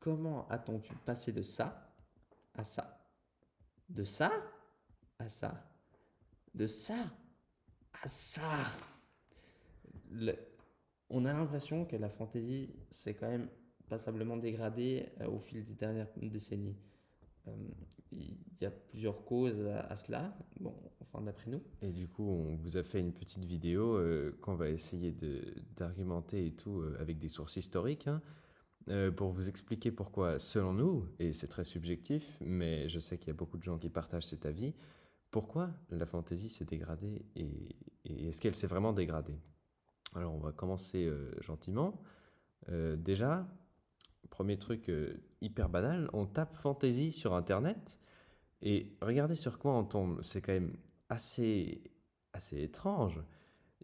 comment a-t-on pu passer de ça à ça? De ça à ça? De ça à ça? Le- on a l'impression que la fantasy s'est quand même passablement dégradée au fil des dernières décennies. Euh, Il y a plusieurs causes à cela, bon, enfin d'après nous. Et du coup, on vous a fait une petite vidéo qu'on va essayer d'argumenter et tout avec des sources historiques, hein, pour vous expliquer pourquoi, selon nous, et c'est très subjectif, mais je sais qu'il y a beaucoup de gens qui partagent cet avis, pourquoi la fantaisie s'est dégradée et est-ce qu'elle s'est vraiment dégradée? Alors, on va commencer gentiment. Déjà, premier truc hyper banal, on tape fantaisie sur Internet et regardez sur quoi on tombe. C'est quand même assez étrange.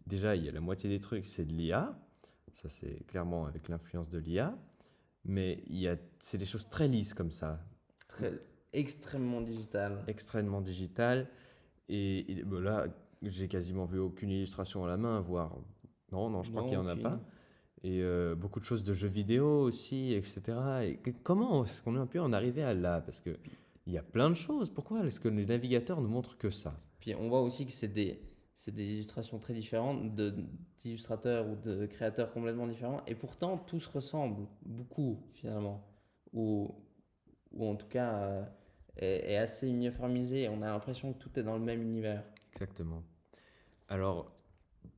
Déjà, il y a la moitié des trucs, c'est de l'IA. Ça, c'est clairement avec l'influence de l'IA. Mais c'est des choses très lisses comme ça, Très, extrêmement digital. extrêmement digitales. Et bon, là, j'ai quasiment vu aucune illustration à la main, voire. Non, non, je crois qu'il Non, n'y en a aucune. pas. Et beaucoup de choses de jeux vidéo aussi, etc. Et comment est-ce qu'on a pu en arriver à là? Parce que il y a plein de choses. Pourquoi est-ce que les navigateurs nous montrent que ça? Puis on voit aussi que c'est des illustrations très différentes d'illustrateurs ou de créateurs complètement différents. Et pourtant, tous ressemblent beaucoup finalement. Ou, ou en tout cas, est assez uniformisé. On a l'impression que tout est dans le même univers. Exactement. Alors,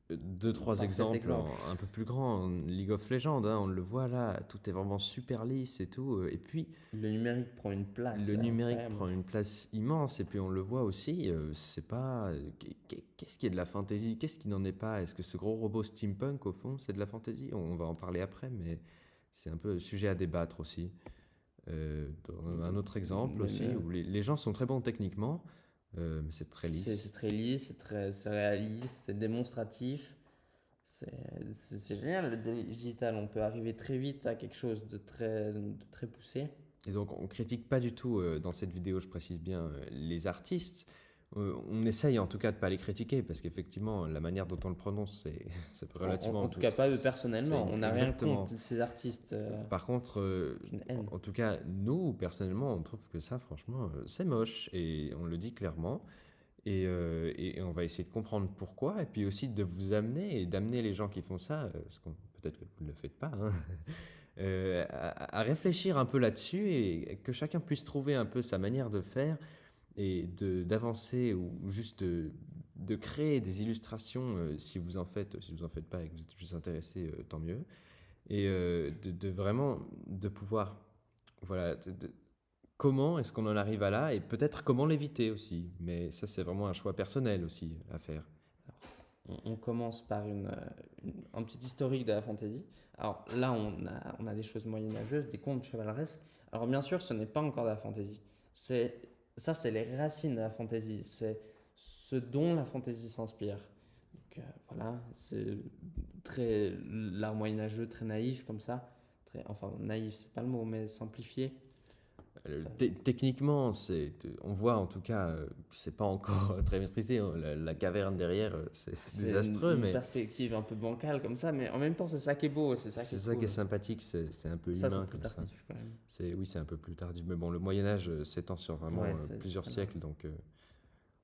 deux, trois Parfait exemples exemple. un peu plus grands. League of Legends, hein, on le voit là, tout est vraiment super lisse et tout. Et puis, Le numérique prend une place le numérique incroyable. prend une place immense. Et puis, on le voit aussi, c'est pas. Qu'est-ce qui est de la fantasy? Qu'est-ce qui n'en est pas? Est-ce que ce gros robot steampunk, au fond, c'est de la fantasy? On va en parler après, mais c'est un peu sujet à débattre aussi. Un autre exemple Même, aussi, où les gens sont très bons techniquement, mais c'est très c'est lisse. très lisse, c'est réaliste, c'est démonstratif. C'est génial le digital. On peut arriver très vite à quelque chose de très poussé. Et donc, on critique pas du tout dans cette vidéo, je précise bien, les artistes. On essaye en tout cas de pas les critiquer parce qu'effectivement, la manière dont on le prononce, c'est relativement. En tout cas, pas eux personnellement. On n'a rien Exactement. contre ces artistes. Par contre, Aucune haine. en tout cas, nous, personnellement, on trouve que ça, franchement, c'est moche et on le dit clairement. Et on va essayer de comprendre pourquoi et puis aussi de vous amener et d'amener les gens qui font ça, parce qu'on peut-être que vous ne le faites pas, hein, à réfléchir un peu là-dessus et que chacun puisse trouver un peu sa manière de faire et d'avancer ou juste de créer des illustrations si vous en faites pas et que vous êtes juste intéressé, tant mieux. Et de vraiment de pouvoir, voilà, comment est-ce qu'on en arrive à là et peut-être comment l'éviter aussi. Mais ça, c'est vraiment un choix personnel aussi à faire. On commence par un petit historique de la fantasy. Alors là, on a des choses moyenâgeuses, des contes chevaleresques. Alors bien sûr, ce n'est pas encore de la fantasy. C'est les racines de la fantasy. C'est ce dont la fantasy s'inspire. Donc voilà, c'est très l'art moyenâgeux, très naïf comme ça. Très, enfin, naïf, c'est pas le mot, mais simplifié. Techniquement, on voit en tout cas que c'est pas encore très maîtrisé, hein. La caverne derrière, c'est C'est désastreux, une mais perspective un peu bancale comme ça, mais en même temps, c'est ça qui est beau, c'est ça qui c'est est ça qui est cool. sympathique, c'est un peu Ça, c'est humain plus comme ça. tardif quand même. Oui, c'est un peu plus tardif, mais bon, le Moyen Âge s'étend sur vraiment Ouais, c'est plusieurs pas grave. siècles, donc.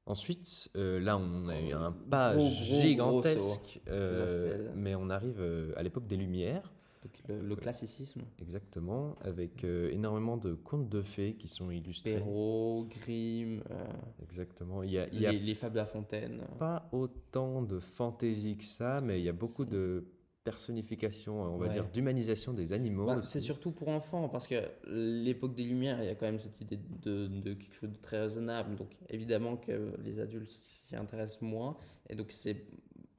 Ensuite, là, on a eu Oh, un pas gros saut. gigantesque, Là, c'est mais on arrive à l'époque des Lumières, le classicisme. exactement, avec énormément de contes de fées qui sont illustrés. Perrault, Grimm, Exactement. Il y a les fables La Fontaine. pas autant de fantaisie que ça, mais il y a beaucoup C'est- de personnification, on va dire, Ouais. d'humanisation des animaux Bah, c'est aussi. surtout pour enfants, parce que l'époque des Lumières, il y a quand même cette idée de quelque chose de très raisonnable. Donc évidemment que les adultes s'y intéressent moins. Et donc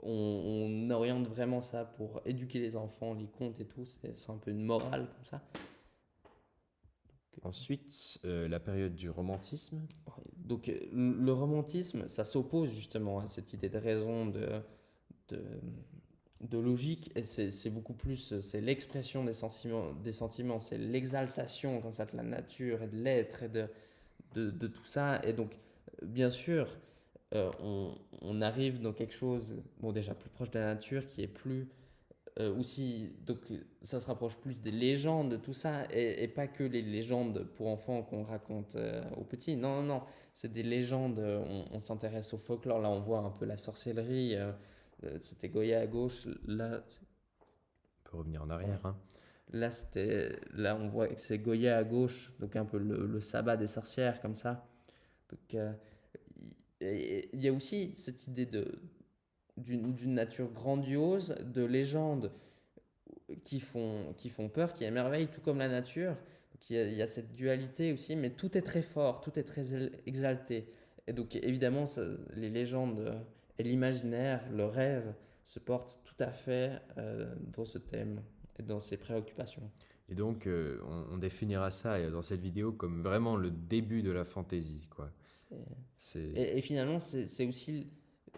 on oriente vraiment ça pour éduquer les enfants, les contes et tout. C'est un peu une morale comme ça. Ensuite, la période du romantisme. Donc le romantisme, ça s'oppose justement à cette idée de raison, de, de logique, et c'est beaucoup plus, c'est l'expression des sentiments, c'est l'exaltation comme ça de la nature et de l'être et de tout ça. Et donc, bien sûr, on arrive dans quelque chose, bon déjà plus proche de la nature, qui est plus Aussi, donc ça se rapproche plus des légendes, tout ça, et pas que les légendes pour enfants qu'on raconte aux petits. Non, non, non, c'est des légendes, on s'intéresse au folklore, là on voit un peu la sorcellerie, c'était Goya à gauche, là, On peut revenir en ouais. arrière, hein. Là on voit que c'est Goya à gauche, donc un peu le sabbat des sorcières, comme ça. Donc il y a aussi cette idée d'une nature grandiose, de légendes qui font peur, qui émerveillent, tout comme la nature. Donc il y a cette dualité aussi, mais tout est très fort, tout est très exalté. Et donc évidemment, les légendes et l'imaginaire, le rêve se portent tout à fait dans ce thème et dans ces préoccupations. Et donc, on définira ça dans cette vidéo comme vraiment le début de la fantaisie, quoi. C'est- C'est, et finalement, c'est aussi,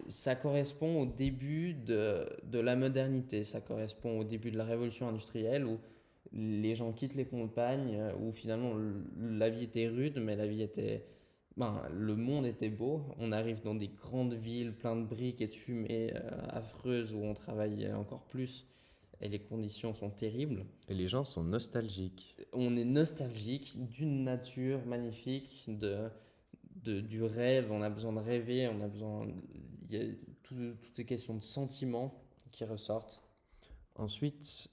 ça correspond au début de la modernité, ça correspond au début de la révolution industrielle où les gens quittent les campagnes, où finalement la vie était rude, mais la vie était, ben, le monde était beau. On arrive dans des grandes villes pleines de briques et de fumée affreuses où on travaille encore plus et les conditions sont terribles. et les gens sont nostalgiques. On est nostalgique d'une nature magnifique, du rêve, on a besoin de rêver, on a besoin. Il y a toutes ces questions de sentiments qui ressortent. Ensuite,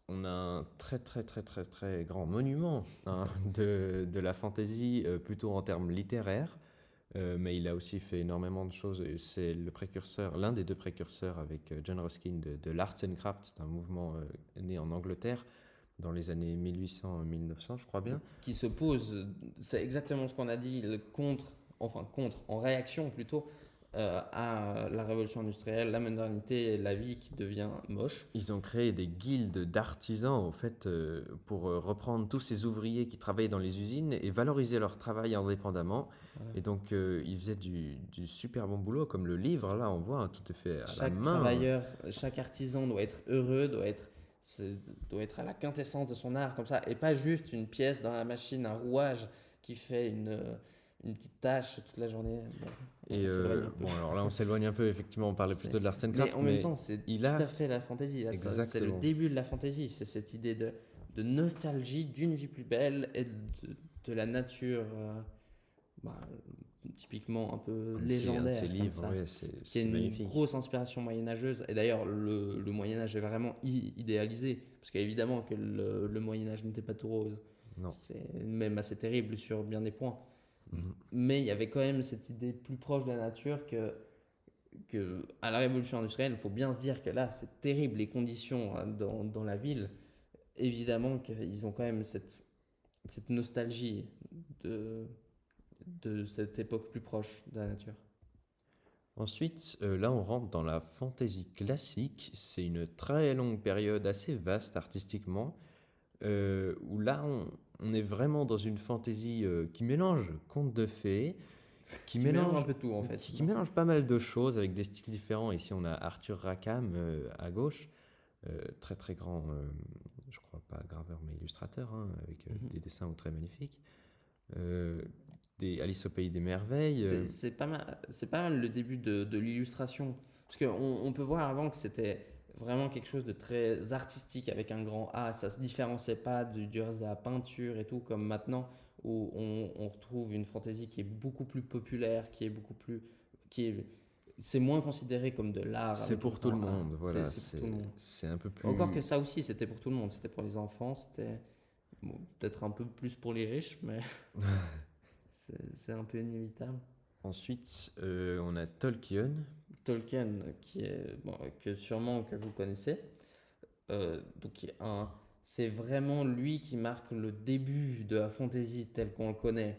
on a un très très très très très grand monument, hein, de la fantaisie, plutôt en termes littéraires, mais il a aussi fait énormément de choses. Et c'est le précurseur, l'un des deux précurseurs avec John Ruskin de l'Arts and Crafts. C'est un mouvement né en Angleterre dans les années 1800-1900, je crois bien. Qui se pose, c'est exactement ce qu'on a dit, en réaction plutôt à la révolution industrielle, la modernité, la vie qui devient moche. Ils ont créé des guildes d'artisans, au fait, pour reprendre tous ces ouvriers qui travaillaient dans les usines et valoriser leur travail indépendamment. Voilà. Et donc, ils faisaient du super bon boulot, comme le livre, là, on voit, hein, tout est fait à la Chaque main. travailleur, chaque artisan doit être heureux, doit être à la quintessence de son art, comme ça, et pas juste une pièce dans la machine, un rouage qui fait une petite tâche toute la journée. Bon, Et on s'éloigne un peu. bon, alors là, on s'éloigne un peu, effectivement, on parlait C'est- plutôt de l'art and Mais craft, en même mais temps, c'est il tout a à fait la fantaisie. Là, c'est le exactement. début de la fantaisie. C'est cette idée de nostalgie d'une vie plus belle et de la nature, bah, typiquement un peu Un de ses légendaire, comme livres, ça, ouais, qui est c'est une magnifique. grosse inspiration moyenâgeuse. Et d'ailleurs, le Moyen-Âge est vraiment idéalisé. Parce qu'évidemment que le Moyen-Âge n'était pas tout rose. Non. C'est même assez terrible sur bien des points. Mhm. Mais il y avait quand même cette idée plus proche de la nature que à la révolution industrielle, il faut bien se dire que là, c'est terrible les conditions hein, dans la ville. Évidemment qu'ils ont quand même cette nostalgie de, de cette époque plus proche de la nature. Ensuite, là, on rentre dans la fantaisie classique. C'est une très longue période, assez vaste artistiquement, où là, on est vraiment dans une fantaisie qui mélange contes de fées, Qui mélange un peu tout en fait. qui mélange pas mal de choses avec des styles différents. Ici, on a Arthur Rackham à gauche, très très grand, je crois pas graveur mais illustrateur, hein, avec Mhm. des dessins très magnifiques. Euh, des Alice au pays des merveilles. C'est pas mal le début de l'illustration. Parce qu'on peut voir avant que c'était vraiment quelque chose de très artistique avec un grand A. Ça se différenciait pas du reste de la peinture et tout, comme maintenant, où on retrouve une fantaisie qui est beaucoup plus populaire, qui est beaucoup plus. Qui est, c'est moins considéré comme de l'art C'est avec un pour tout le grand A. monde, voilà, C'est pour tout le monde. c'est un peu Encore que plus. ça aussi, c'était pour tout le monde. C'était pour les enfants, c'était bon, peut-être un peu plus pour les riches, mais c'est un peu inévitable. Ensuite, on a Tolkien. Tolkien, qui est bon, que sûrement que vous connaissez, donc c'est vraiment lui qui marque le début de la fantasy telle qu'on le connaît.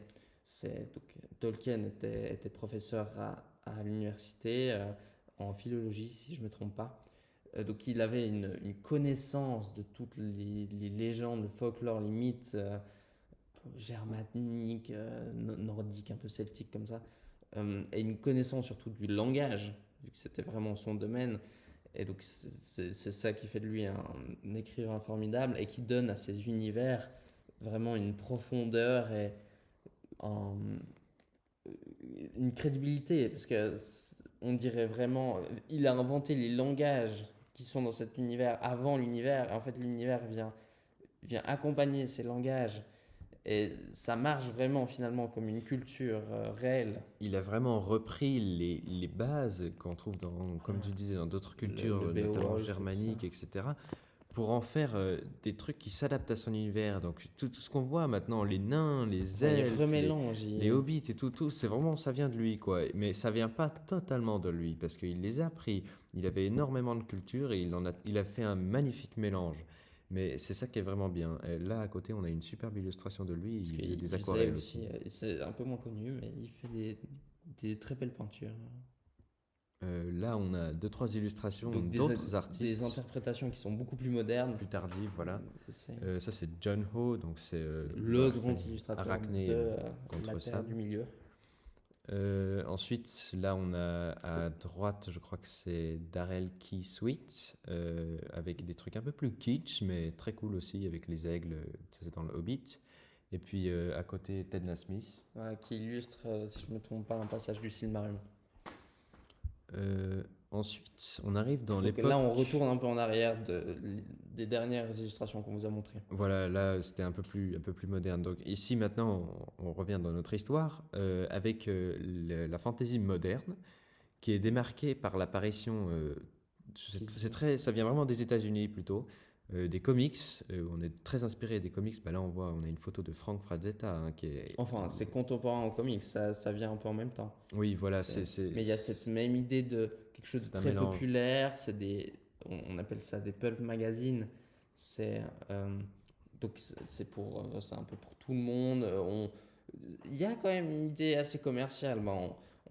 Tolkien était professeur à l'université en philologie, si je ne me trompe pas. Donc il avait une connaissance de toutes les légendes, le folklore, les mythes germaniques, nordiques, un peu celtiques comme ça, et une connaissance surtout du langage, vu que c'était vraiment son domaine. Et donc c'est ça qui fait de lui un écrivain formidable et qui donne à ses univers vraiment une profondeur et un- une crédibilité, parce que on dirait vraiment, il a inventé les langages qui sont dans cet univers avant l'univers. Et en fait, l'univers vient accompagner ces langages. Et ça marche vraiment finalement comme une culture réelle. Il a vraiment repris les bases qu'on trouve dans, comme tu disais, dans d'autres Le cultures, notamment Beowulf et tout ça. germaniques, etc., pour en faire des trucs qui s'adaptent à son univers. Donc tout ce qu'on voit maintenant, les nains, les Enfin, il elfes, remélange. les hobbits et tout, c'est vraiment, ça vient de lui, quoi. Mais ça vient pas totalement de lui, parce qu'il les a pris. Il avait énormément de culture et il a fait un magnifique mélange. Mais c'est ça qui est vraiment bien. Et là, à côté, on a une superbe illustration de lui. Parce Il faisait qu'il des faisait aquarelles aussi, aussi. c'est un peu moins connu, mais il fait des très belles peintures. Là, on a deux, trois illustrations Donc d'autres des artistes interprétations qui sont beaucoup plus modernes. plus tardives, voilà. C'est Ça, c'est John Ho, donc c'est le grand illustrateur Arachné de contre la ça. Terre du Milieu. Ensuite, là, on a à droite, je crois que c'est Darrell Key Sweet, avec des trucs un peu plus kitsch, mais très cool aussi, avec les aigles, ça c'est dans le Hobbit. Et puis à côté, Ted Nasmith. Voilà, qui illustre, si je ne me trompe pas, un passage du Silmarillion. Ensuite, on arrive dans Donc l'époque. là, on retourne un peu en arrière des dernières illustrations qu'on vous a montrées. Voilà, là c'était un peu plus moderne. Donc ici maintenant, on revient dans notre histoire avec la fantaisie moderne qui est démarquée par l'apparition. Ça vient vraiment des États-Unis plutôt, des comics. On est très inspiré des comics. Bah là, on a une photo de Frank Frazetta qui est. Enfin, c'est contemporain au comics, ça vient un peu en même temps. Oui, voilà, Mais il y a cette même idée de quelque chose de c'est un très mélange. populaire. On appelle ça des pulp magazines. C'est donc c'est un peu pour tout le monde. Il y a quand même une idée assez commerciale.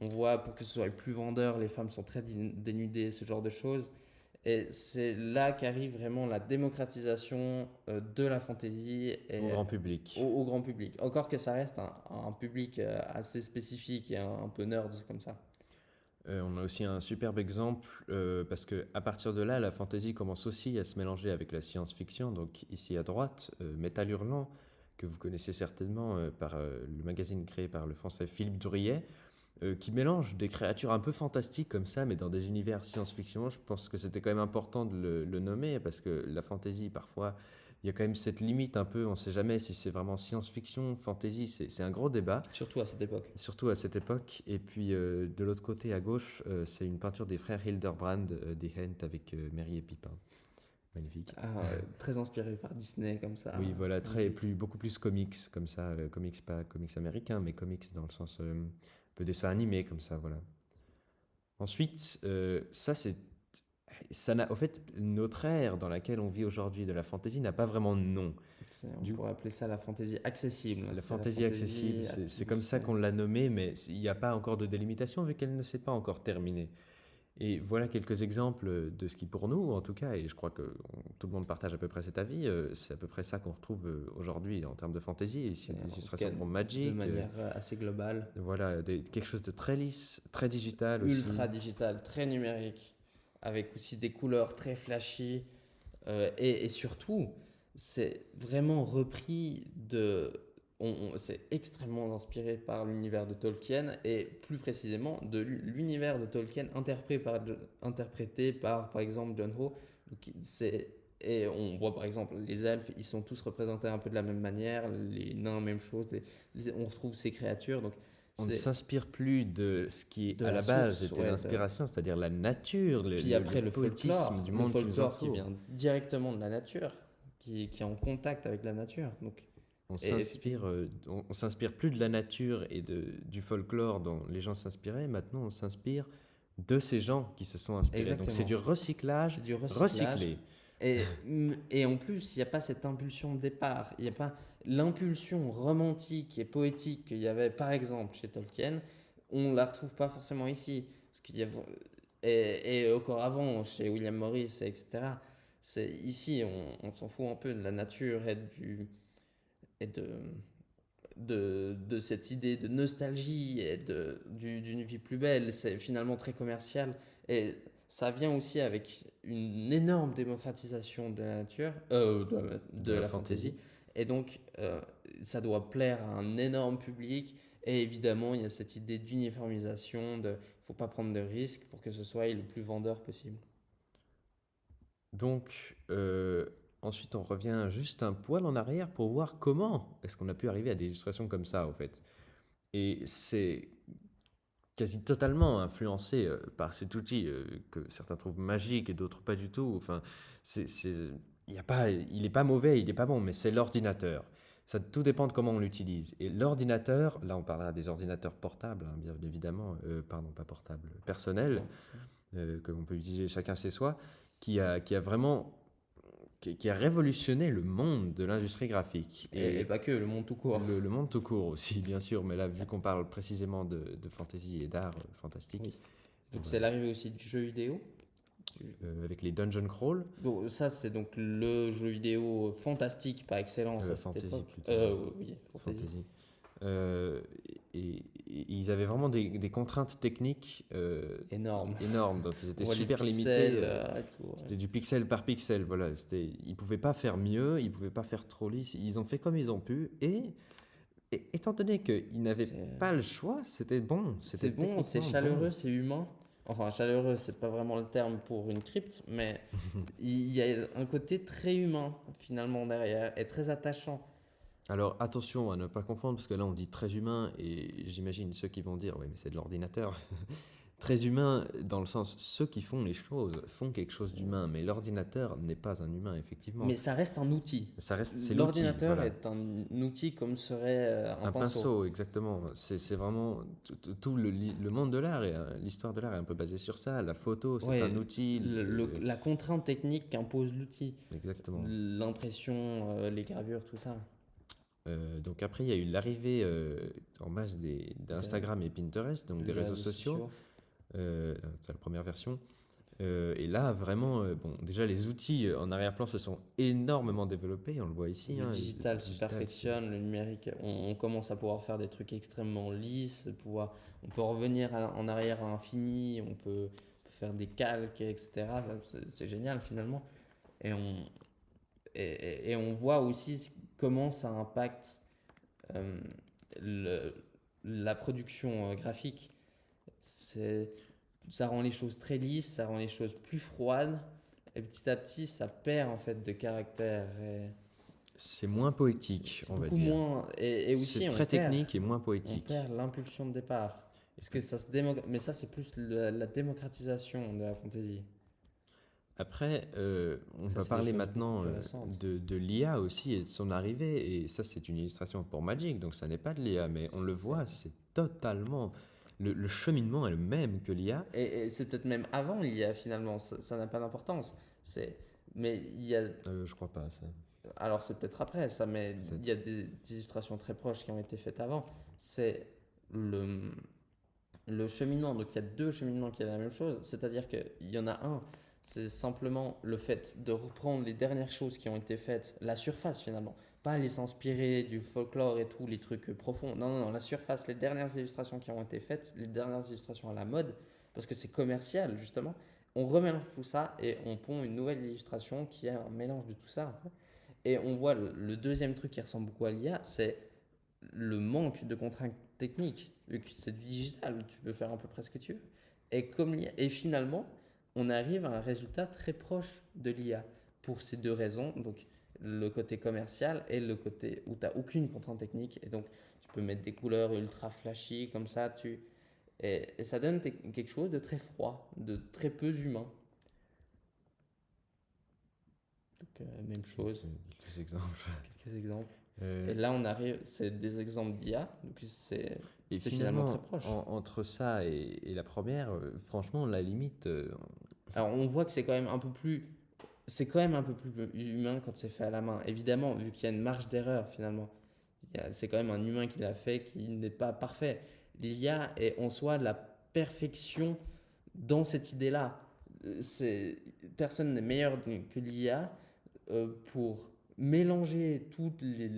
On voit pour que ce soit le plus vendeur, les femmes sont très dénudées, ce genre de choses. Et c'est là qu'arrive vraiment la démocratisation de la fantasy Au grand public. au grand public. Encore que ça reste un public assez spécifique et un peu nerd comme ça. On a aussi un superbe exemple parce que à partir de là, la fantasy commence aussi à se mélanger avec la science-fiction. Donc ici à droite, Métal Hurlant, que vous connaissez certainement par le magazine créé par le français Philippe Drouillet, qui mélange des créatures un peu fantastiques comme ça, mais dans des univers science-fiction. Je pense que c'était quand même important de le nommer parce que la fantasy, parfois, il y a quand même cette limite un peu. On ne sait jamais si c'est vraiment science-fiction, fantasy. C'est un gros débat. Surtout à cette époque. Surtout à cette époque. Et puis de l'autre côté, à gauche, c'est une peinture des frères Hildebrand, des Hent avec Merry et Pipin. Magnifique. Très inspiré par Disney comme ça. Oui, voilà, beaucoup plus comics comme ça. Comics, pas comics américains, mais comics dans le sens un peu dessin animé comme ça, voilà. Ensuite, au fait, notre ère dans laquelle on vit aujourd'hui de la fantasy n'a pas vraiment de nom. On pourrait appeler ça la fantaisie accessible. La fantaisie accessible, c'est comme ça qu'on l'a nommée, mais il n'y a pas encore de délimitation vu qu'elle ne s'est pas encore terminée. Et voilà quelques exemples de ce qui, pour nous, en tout cas, et je crois que tout le monde partage à peu près cet avis, c'est à peu près ça qu'on retrouve aujourd'hui en termes de fantaisie. Ici, des illustrations pour Magic. De manière assez globale. Voilà, quelque chose de très lisse, très digital aussi. Ultra digital, très numérique, avec aussi des couleurs très flashy. Et surtout, c'est vraiment repris c'est extrêmement inspiré par l'univers de Tolkien et plus précisément de l'univers de Tolkien interprété par exemple John Ho. Et on voit par exemple les elfes, ils sont tous représentés un peu de la même manière, les nains, même chose, on retrouve ces créatures. Donc on ne s'inspire plus de ce qui à la base était l'inspiration, c'est-à-dire la nature, puis après le poétisme du monde qui vient directement de la nature, qui est en contact avec la nature. Donc on s'inspire plus de la nature et du folklore dont les gens s'inspiraient. Maintenant, on s'inspire de ces gens qui se sont inspirés. Exactement. Donc c'est du recyclage, recyclé. Et en plus, il n'y a pas cette impulsion de départ. Il n'y a pas l'impulsion romantique et poétique qu'il y avait par exemple chez Tolkien. On ne la retrouve pas forcément ici. Parce qu'il y a, et encore avant, chez William Morris, etc. Ici, on s'en fout un peu de la nature de cette idée de nostalgie et d'une vie plus belle. C'est finalement très commercial. Et ça vient aussi avec une énorme démocratisation de la nature, de la fantasy. Et donc, ça doit plaire à un énorme public. Et évidemment, il y a cette idée d'uniformisation, il ne faut pas prendre de risques pour que ce soit le plus vendeur possible. Donc, ensuite, on revient juste un poil en arrière pour voir comment est-ce qu'on a pu arriver à des illustrations comme ça, en fait. Et c'est quasi totalement influencé par cet outil que certains trouvent magique et d'autres pas du tout. Enfin, il y a pas, il n'est pas mauvais, il n'est pas bon, mais c'est l'ordinateur. Ça, tout dépend de comment on l'utilise. Et l'ordinateur, là on parlera des ordinateurs portables, hein, bien évidemment, pardon, pas portables, personnels, Bon, que l'on peut utiliser chacun chez soi, qui a vraiment, qui a révolutionné le monde de l'industrie graphique. et pas que, le monde tout court. Le monde tout court aussi, bien sûr, mais là, vu qu'on parle précisément de fantasy et d'art fantastique, Oui. Donc c'est voilà. l'arrivée aussi du jeu vidéo. Avec les dungeon crawl, Bon, ça, c'est donc le jeu vidéo fantastique par excellence à cette fantasy époque. plutôt, Oui, fantasy. fantasy. Euh, et ils avaient vraiment des contraintes techniques Énorme. énormes, donc ils On étaient voit les super pixels limités. et tout. Ouais. C'était du pixel par pixel, voilà. Ils pouvaient pas faire mieux, ils pouvaient pas faire trop lisse. Ils ont fait comme ils ont pu, et étant donné qu'ils n'avaient C'est pas le choix, c'était bon, c'est c'était bon, c'est techniquement chaleureux, bon. c'est humain. Enfin, chaleureux, c'est pas vraiment le terme pour une crypte, mais il y a un côté très humain finalement derrière et très attachant. Alors attention à ne pas confondre, parce que là on dit très humain, et j'imagine ceux qui vont dire, oui mais c'est de l'ordinateur. Très humain dans le sens, ceux qui font les choses font quelque chose C'est- d'humain, mais l'ordinateur n'est pas un humain, effectivement. Mais ça reste un outil. Ça reste, c'est l'outil, L'ordinateur voilà. est un outil comme serait un Un pinceau. pinceau, exactement. C'est vraiment tout le monde de l'art et l'histoire de l'art est un peu basée sur ça. La photo, c'est un Ouais, outil. la contrainte technique qu'impose l'outil, Exactement. l'impression, les gravures, tout ça. Donc après, il y a eu l'arrivée en masse d'Instagram et Pinterest, donc des Les réseaux réseaux sociaux. sociaux. C'est la première version. Et là, vraiment, bon, déjà les outils en arrière-plan se sont énormément développés, on le voit ici. Le Hein, digital se digital, perfectionne, le numérique, on commence à pouvoir faire des trucs extrêmement lisses, on peut revenir en arrière à l'infini, on peut faire des calques, etc. C'est génial finalement. Et et on voit aussi comment ça impacte euh, le- la production graphique. C'est, ça rend les choses très lisses, ça rend les choses plus froides, et petit à petit, ça perd en fait de caractère. c'est moins poétique, C'est on va beaucoup dire. moins. Et C'est aussi, très technique et moins on poétique. perd l'impulsion de départ. Parce que ça se Mais ça, c'est plus la démocratisation de la fantasy. Après, on Ça, va c'est des parler choses beaucoup maintenant plus récentes. de l'IA aussi et de son arrivée. Et ça, c'est une illustration pour Magic, donc ça n'est pas de l'IA, mais on le voit, c'est totalement. Le cheminement est le même que l'IA. Et c'est peut-être même avant l'IA finalement, ça n'a pas d'importance. Mais il y a, Je crois pas, ça. alors c'est peut-être après ça, mais Peut-être. il y a des illustrations très proches qui ont été faites avant. C'est le, le cheminement. Donc il y a deux cheminements qui est la même chose, c'est-à-dire qu'il y en a un, c'est simplement le fait de reprendre les dernières choses qui ont été faites, la surface finalement, pas les s'inspirer du folklore et tout, les trucs profonds. Non, non, non, la surface, les dernières illustrations qui ont été faites, les dernières illustrations à la mode, parce que c'est commercial justement. On remélange tout ça et on pond une nouvelle illustration qui est un mélange de tout ça. Et on voit le deuxième truc qui ressemble beaucoup à l'IA, c'est le manque de contraintes techniques, vu que c'est du digital, où tu peux faire à peu près ce que tu veux. Et finalement, on arrive à un résultat très proche de l'IA pour ces deux raisons, donc le côté commercial et le côté où tu n'as aucune contrainte technique, et donc tu peux mettre des couleurs ultra flashy comme ça, et ça donne quelque chose de très froid, de très peu humain. Donc, même chose, Quelques exemples. quelques exemples. Euh, Et là, on arrive, c'est des exemples d'IA, donc et c'est finalement très finalement, proche. entre ça et la première, franchement, la limite, Alors, on voit que c'est quand même un peu plus humain quand c'est fait à la main. Évidemment, vu qu'il y a une marge d'erreur finalement. C'est quand même un humain qui l'a fait, qui n'est pas parfait. L'IA est en soi de la perfection dans cette idée-là. Personne n'est meilleur que l'IA pour mélanger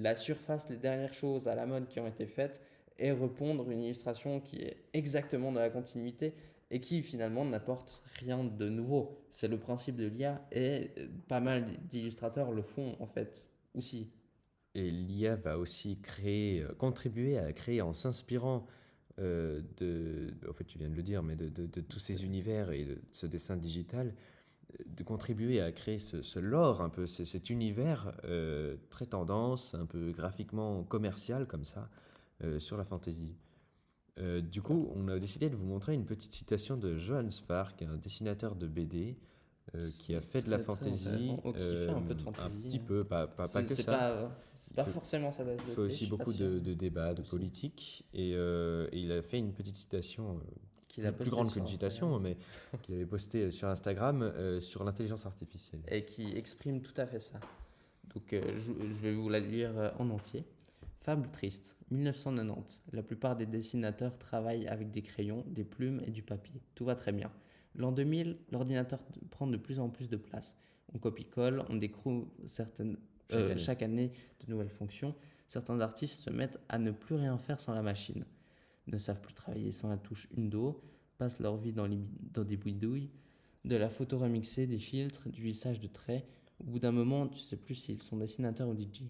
la surface, les dernières choses à la mode qui ont été faites et répondre une illustration qui est exactement dans la continuité et qui finalement n'apporte rien de nouveau. C'est le principe de l'IA et pas mal d'illustrateurs le font en fait aussi. et l'IA va aussi créer, contribuer à créer en s'inspirant en fait, tu viens de le dire, mais de tous ces univers et de ce dessin digital, de contribuer à créer ce lore, un peu, cet univers très tendance, un peu graphiquement commercial comme ça, sur la fantasy. Du coup, on a décidé de vous montrer une petite citation de Johann Sfar, qui est un dessinateur de BD, qui a fait de la Très très intéressant. fantasy, Oh, qui fait un peu de un fantasy, petit hein. peu, pas que C'est ça. c'est Il pas fait, forcément sa tasse il de fait thé, je aussi suis pas beaucoup sûr. de débats, de Aussi. politique, et il a fait une petite citation, Qu'il a plus posté grande sur qu'une Instagram. citation, mais qu'il avait postée sur Instagram sur l'intelligence artificielle. Et qui exprime tout à fait ça. Donc je vais vous la lire en entier. Fable triste, 1990. La plupart des dessinateurs travaillent avec des crayons, des plumes et du papier. Tout va très bien. L'an 2000, l'ordinateur prend de plus en plus de place. On copie-colle, on découvre Chaque année. chaque année de nouvelles fonctions. Certains artistes se mettent à ne plus rien faire sans la machine. Ne savent plus travailler sans la touche Undo, passent leur vie dans des bouidouilles, de la photo remixée, des filtres, du lissage de traits. Au bout d'un moment, tu sais plus s'ils sont dessinateurs ou DJ.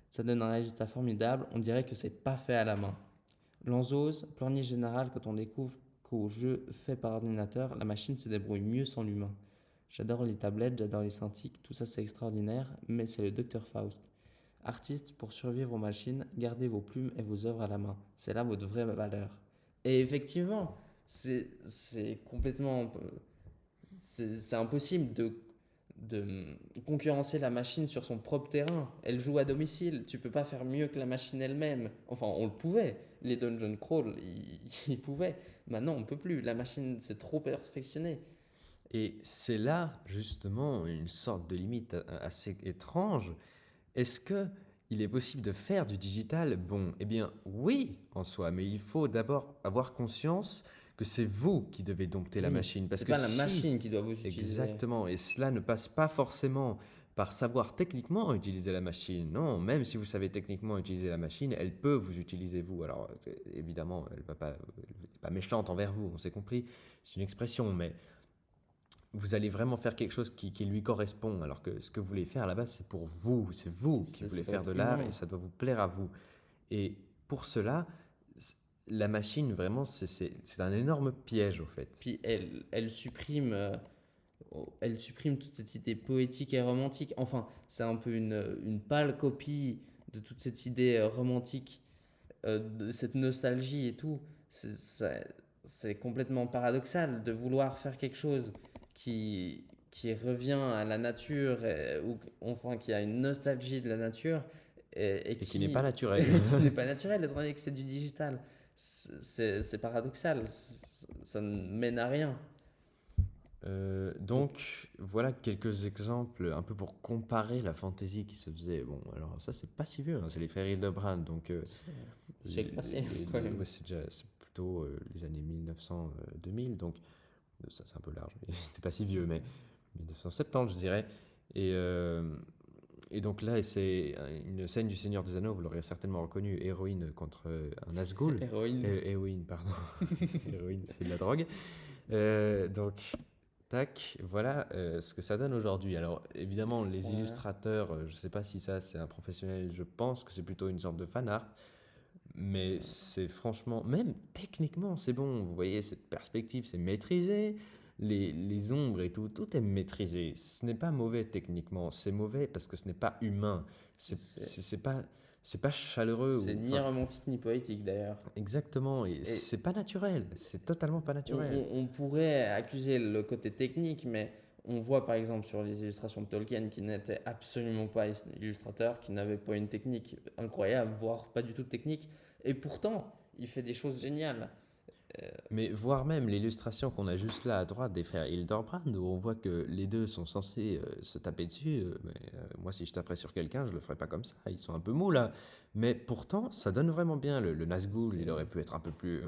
Ça donne un résultat formidable, on dirait que c'est pas fait à la main. L'anzose, pleurnier général quand on découvre qu'au jeu fait par ordinateur, la machine se débrouille mieux sans l'humain. J'adore les tablettes, j'adore les synthiques, tout ça c'est extraordinaire, mais c'est le docteur Faust. Artistes, pour survivre aux machines, gardez vos plumes et vos œuvres à la main. C'est là votre vraie valeur. Et effectivement, c'est complètement. C'est impossible de concurrencer la machine sur son propre terrain. Elle joue à domicile. Tu peux pas faire mieux que la machine elle-même. Enfin, on le pouvait. Les dungeon crawl, ils pouvaient. Maintenant, on peut plus. La machine, c'est trop perfectionné. Et c'est là, justement, une sorte de limite assez étrange. Est-ce que il est possible de faire du digital? Bon, eh bien, oui, en soi, mais il faut d'abord avoir conscience que c'est vous qui devez dompter la Oui, machine. Parce c'est que pas la si, machine qui doit vous utiliser. exactement, et cela ne passe pas forcément par savoir techniquement utiliser la machine. Non, même si vous savez techniquement utiliser la machine, elle peut vous utiliser vous. Alors, évidemment, elle va pas, elle est pas méchante envers vous, on s'est compris, c'est une expression, mais vous allez vraiment faire quelque chose qui lui correspond, alors que ce que vous voulez faire à la base, c'est pour vous, c'est vous qui Ça voulez doit faire être de l'art et humain. ça doit vous plaire à vous. Et pour cela, la machine, vraiment, c'est un énorme piège, au fait. Puis elle supprime toute cette idée poétique et romantique. Enfin, c'est un peu une pâle copie de toute cette idée romantique, de cette nostalgie et tout. C'est complètement paradoxal de vouloir faire quelque chose qui revient à la nature, ou enfin qui a une nostalgie de la nature, et Et qui n'est pas qui, naturel. qui n'est pas naturel, étant donné que c'est du digital. C'est paradoxal, ça ne mène à rien. Donc, Donc, voilà quelques exemples, un peu pour comparer la fantaisie qui se faisait. Bon, alors ça, c'est pas si vieux, hein, c'est les Fairy Hildebrand, donc siècle passé, quand même. ouais, c'est plutôt les années 1900-2000, donc ça c'est un peu large, mais c'était pas si vieux, mais 1970, je dirais. Et, euh, et donc là, c'est une scène du Seigneur des Anneaux, vous l'aurez certainement reconnu, héroïne contre un Nazgûl. Héroïne. Héroïne, pardon. Héroïne, c'est de la drogue. Donc, tac, voilà ce que ça donne aujourd'hui. Alors, évidemment, les Voilà. illustrateurs, je ne sais pas si ça c'est un professionnel, je pense que c'est plutôt une sorte de fan art, mais c'est franchement, même techniquement, c'est bon. Vous voyez, cette perspective, c'est maîtrisé. Les ombres et tout, tout est maîtrisé. Ce n'est pas mauvais techniquement, c'est mauvais parce que ce n'est pas humain. C'est C'est pas chaleureux. c'est Ou, ni enfin, romantique ni poétique d'ailleurs. exactement, et Et c'est pas naturel. C'est totalement pas naturel. on pourrait accuser le côté technique, mais on voit par exemple sur les illustrations de Tolkien qui n'était absolument pas illustrateur, qui n'avait pas une technique incroyable, voire pas du tout de technique. Et pourtant, il fait des choses géniales. Mais voire même l'illustration qu'on a juste là à droite des frères Hildebrand, où on voit que les deux sont censés se taper dessus. Moi, si je taperais sur quelqu'un, je le ferais pas comme ça. Ils sont un peu mous là. Mais pourtant, ça donne vraiment bien. Le Nazgûl, il C'est aurait pu être un peu plus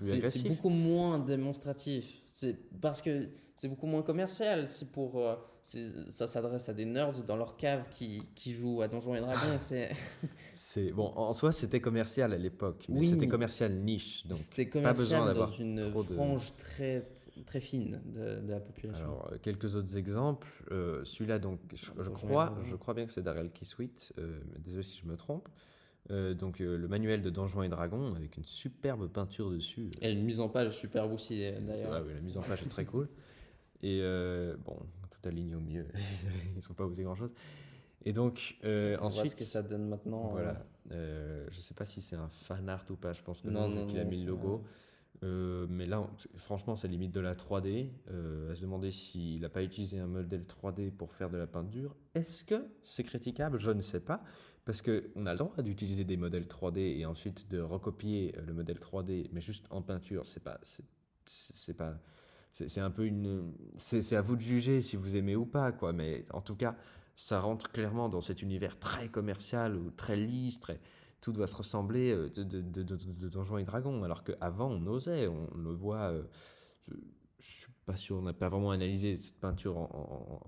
c'est agressif. beaucoup moins démonstratif. C'est parce que c'est beaucoup moins commercial. Ça s'adresse à des nerds dans leur cave qui jouent à Donjons et Dragons. C'est bon, en soi, c'était commercial à l'époque, mais c'était Oui, commercial niche, donc c'était pas besoin commercial dans d'avoir une trop de. frange très fine de la population. Alors, quelques autres exemples. Celui-là, donc, Donjons et Dragons. je crois bien que c'est Darrell Kiswit. Mais désolé si je me trompe. Donc, le manuel de Donjons et Dragons avec une superbe peinture dessus. Et une mise en page super aussi Ouais, d'ailleurs. ouais, la mise en page est très cool. Et bon, tout aligné au milieu, ils sont pas osé grand-chose. Et donc, On voit ce que ça ensuite, donne maintenant. voilà, je sais pas si c'est un fan art ou pas, je pense que Non, non, vu non, qu'il a non, mis le logo. Mais là, franchement, c'est limite de la 3D. À se demander s'il n'a pas utilisé un modèle 3D pour faire de la peinture. Est-ce que c'est critiquable? Je ne sais pas. Parce qu'on a le droit d'utiliser des modèles 3D et ensuite de recopier le modèle 3D, mais juste en peinture. C'est pas, c'est un peu une. C'est à vous de juger si vous aimez ou pas, quoi. Mais en tout cas, ça rentre clairement dans cet univers très commercial ou très lisse, tout doit se ressembler de Donjons et Dragons. Alors qu'avant, on osait, on le voit. Je, je suis pas sûr, on n'a pas vraiment analysé cette peinture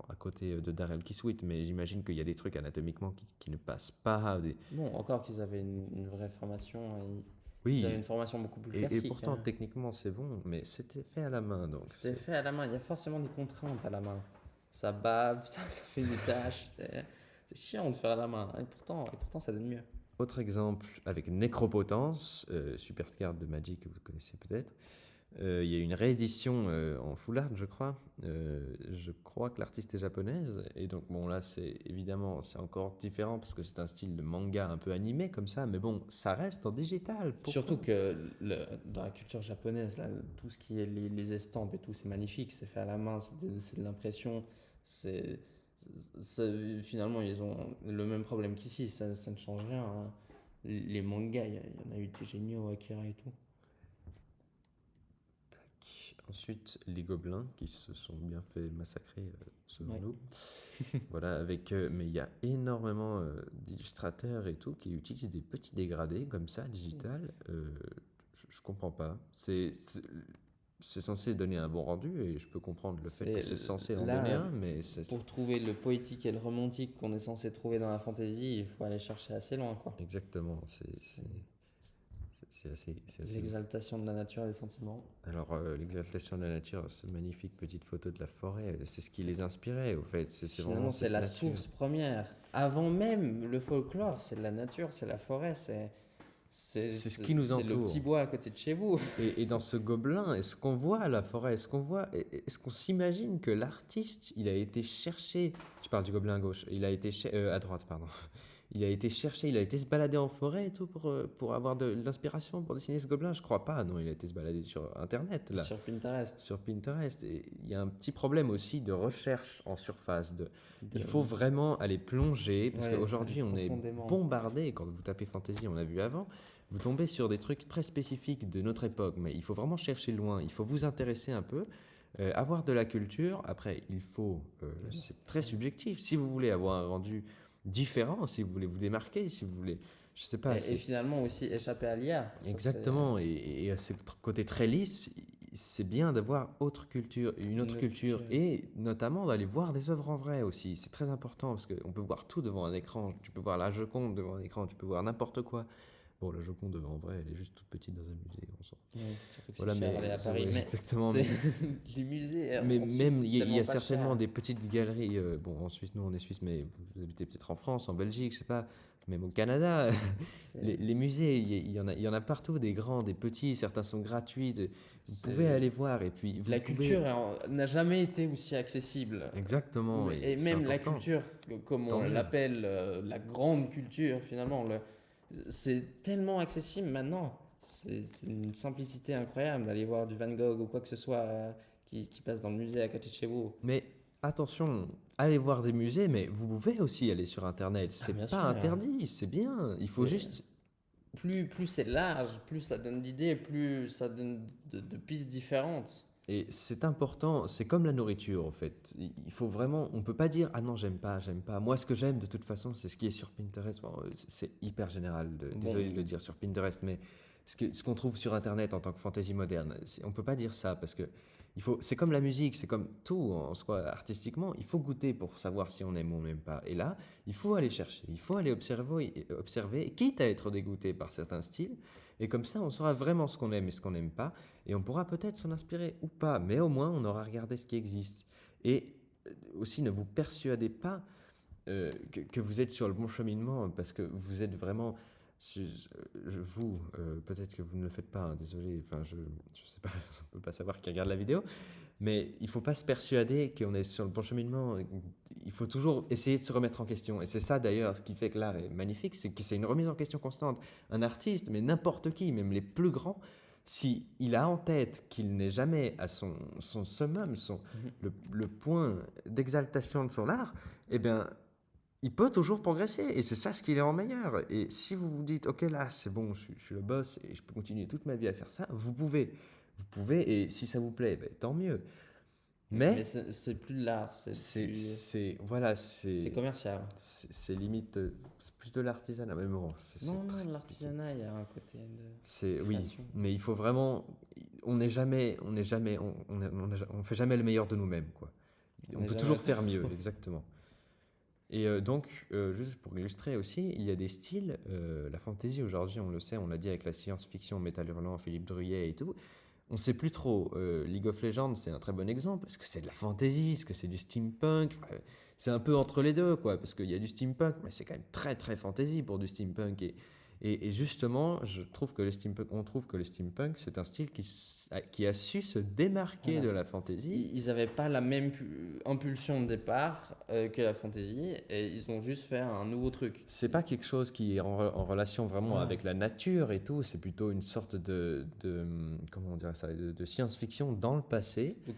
à côté de Darrell Kiswit, mais j'imagine qu'il y a des trucs anatomiquement qui ne passent pas. Bon, encore qu'ils avaient une vraie formation, ils avaient une Oui, formation beaucoup plus et classique, pourtant hein. techniquement c'est bon, mais c'était fait à la main, donc C'était fait à la main, il y a forcément des contraintes à la main. Ça bave, ça fait des tâches, c'est chiant de faire à la main, et pourtant ça donne mieux. Autre exemple avec Nécropotence, super carte de Magic que vous connaissez peut-être. Il y a une réédition en full art, je crois. Je crois que l'artiste est japonaise. Et donc, bon, là, c'est évidemment, c'est encore différent parce que c'est un style de manga un peu animé comme ça. Mais bon, ça reste en digital. Pourquoi? Surtout que dans la culture japonaise, là, tout ce qui est les estampes et tout, c'est magnifique, c'est fait à la main, c'est de l'impression. C'est, Finalement, ils ont le même problème qu'ici, ça ne change rien, hein. Les mangas, il y en a eu des géniaux, Akira et tout. Ensuite, les gobelins qui se sont bien fait massacrer, selon Ouais. nous. Voilà, mais il y a énormément d'illustrateurs et tout qui utilisent des petits dégradés comme ça, digital. Je comprends pas. C'est censé donner un bon rendu et je peux comprendre le fait que C'est c'est censé en donner là, un, mais c'est pour trouver le poétique et le romantique qu'on est censé trouver dans la fantasy, il faut aller chercher assez loin, quoi. exactement, C'est c'est assez ouf. l'exaltation de la nature et des sentiments. Alors, l'exaltation de la nature, cette magnifique petite photo de la forêt, c'est ce qui les inspirait, au fait. C'est vraiment Finalement, c'est cette la nature. source première. Avant même le folklore, c'est la nature, c'est la forêt, C'est ce qui nous c'est le petit entoure. bois à côté de chez vous. Et dans ce gobelin, est-ce qu'on voit la forêt? Est-ce qu'on s'imagine que l'artiste, il a été chercher, je parle du gobelin à gauche, à droite, pardon. Il a été chercher, il a été se balader en forêt et tout pour avoir de l'inspiration pour dessiner ce gobelin? Je crois pas, non, il a été se balader sur Internet, là, Sur Pinterest. sur Pinterest. Et il y a un petit problème aussi de recherche en surface. Il faut De... vraiment aller plonger, parce Ouais, aller qu'aujourd'hui, on est profondément. bombardé, quand vous tapez fantasy, on l'a vu avant, vous tombez sur des trucs très spécifiques de notre époque, mais il faut vraiment chercher loin, il faut vous intéresser un peu, avoir de la culture. Après, c'est très subjectif. Si vous voulez avoir un rendu différent, si vous voulez vous démarquer, si vous voulez, je sais pas, Et c'est finalement aussi échapper à l'IA. Ça, exactement. Et à ce côté très lisse, c'est bien d'avoir une autre une autre culture, culture. et notamment d'aller voir des œuvres en vrai aussi. C'est très important parce qu'on peut voir tout devant un écran. Tu peux voir la Joconde devant un écran, tu peux voir n'importe quoi. Bon, la Joconde en vrai, elle est juste toute petite dans un musée, on s'en. Ouais, surtout que c'est Voilà, cher aller à Paris. ouais, Mais exactement. c'est les musées Mais en Suisse, même, c'est il y tellement a pas certainement cher. des petites galeries. Bon, en Suisse, nous on est Suisse, mais vous habitez peut-être en France, en Belgique, je sais pas, même au Canada. C'est, Les musées, il y en a partout, des grands, des petits, certains sont gratuits. Vous pouvez c'est... aller voir, et puis vous La pouvez. culture n'a jamais été aussi accessible. Exactement, et Et c'est même la important. culture, comme Tant on mieux. l'appelle, la grande culture, finalement, c'est tellement accessible maintenant. C'est une simplicité incroyable d'aller voir du Van Gogh ou quoi que ce soit qui passe dans le musée à côté de chez vous. Mais attention, allez voir des musées, mais vous pouvez aussi aller sur Internet. Ah, bien C'est pas sûr. interdit, c'est bien. Il faut C'est, juste. plus c'est large, plus ça donne d'idées, plus ça donne de pistes différentes. Et c'est important, c'est comme la nourriture en fait. Il faut vraiment, on peut pas dire ah non j'aime pas, j'aime pas. Moi ce que j'aime de toute façon c'est ce qui est sur Pinterest. Bon, c'est hyper général, Bon, désolé de le dire sur Pinterest, mais ce qu'on trouve sur Internet en tant que fantaisie moderne, on peut pas dire ça parce que c'est comme la musique, c'est comme tout en soi artistiquement. Il faut goûter pour savoir si on aime ou on n'aime pas. Et là, il faut aller chercher, il faut aller observer, quitte à être dégoûté par certains styles. Et comme ça, on saura vraiment ce qu'on aime et ce qu'on n'aime pas. Et on pourra peut-être s'en inspirer ou pas, mais au moins on aura regardé ce qui existe. Et aussi, ne vous persuadez pas que vous êtes sur le bon cheminement parce que vous êtes vraiment Vous, peut-être que vous ne le faites pas, hein, désolé, enfin, je sais pas, on peut pas savoir qui regarde la vidéo, mais il faut pas se persuader qu'on est sur le bon cheminement. Il faut toujours essayer de se remettre en question. Et c'est ça d'ailleurs ce qui fait que l'art est magnifique, c'est que c'est une remise en question constante. Un artiste, mais n'importe qui, même les plus grands, si il a en tête qu'il n'est jamais à son summum, Mhm. le point d'exaltation de son art, eh bien, il peut toujours progresser. Et c'est ça ce qui les rend meilleurs. Et si vous vous dites, OK, là, c'est bon, je suis le boss et je peux continuer toute ma vie à faire ça, vous pouvez. Vous pouvez, et si ça vous plaît, ben, tant mieux. Mais Mais c'est plus de l'art, voilà, c'est commercial. c'est limite, c'est plus de l'artisanat, mais bon, c'est Non, très de compliqué. l'artisanat, il y a un côté de Oui, création. mais il faut vraiment, on n'est jamais, on fait jamais le meilleur de nous-mêmes, quoi. On On n'est peut jamais toujours à faire faire. mieux, exactement. Et donc, juste pour illustrer aussi, il y a des styles. La fantasy aujourd'hui, on le sait, on l'a dit avec la science-fiction, Métal Hurlant, Philippe Druillet et tout. On sait plus trop. League of Legends, c'est un très bon exemple. Est-ce que c'est de la fantasy? Est-ce que c'est du steampunk? C'est un peu entre les deux, quoi, parce qu'il y a du steampunk, mais c'est quand même très très fantasy pour du steampunk. Et justement, on trouve que le steampunk, c'est un style qui a su se démarquer Voilà. de la fantasy. Ils n'avaient pas la même impulsion de départ que la fantasy et ils ont juste fait un nouveau truc. C'est pas quelque chose qui est en relation vraiment Voilà. avec la nature et tout, c'est plutôt une sorte comment dire ça, de science-fiction dans le passé. Donc,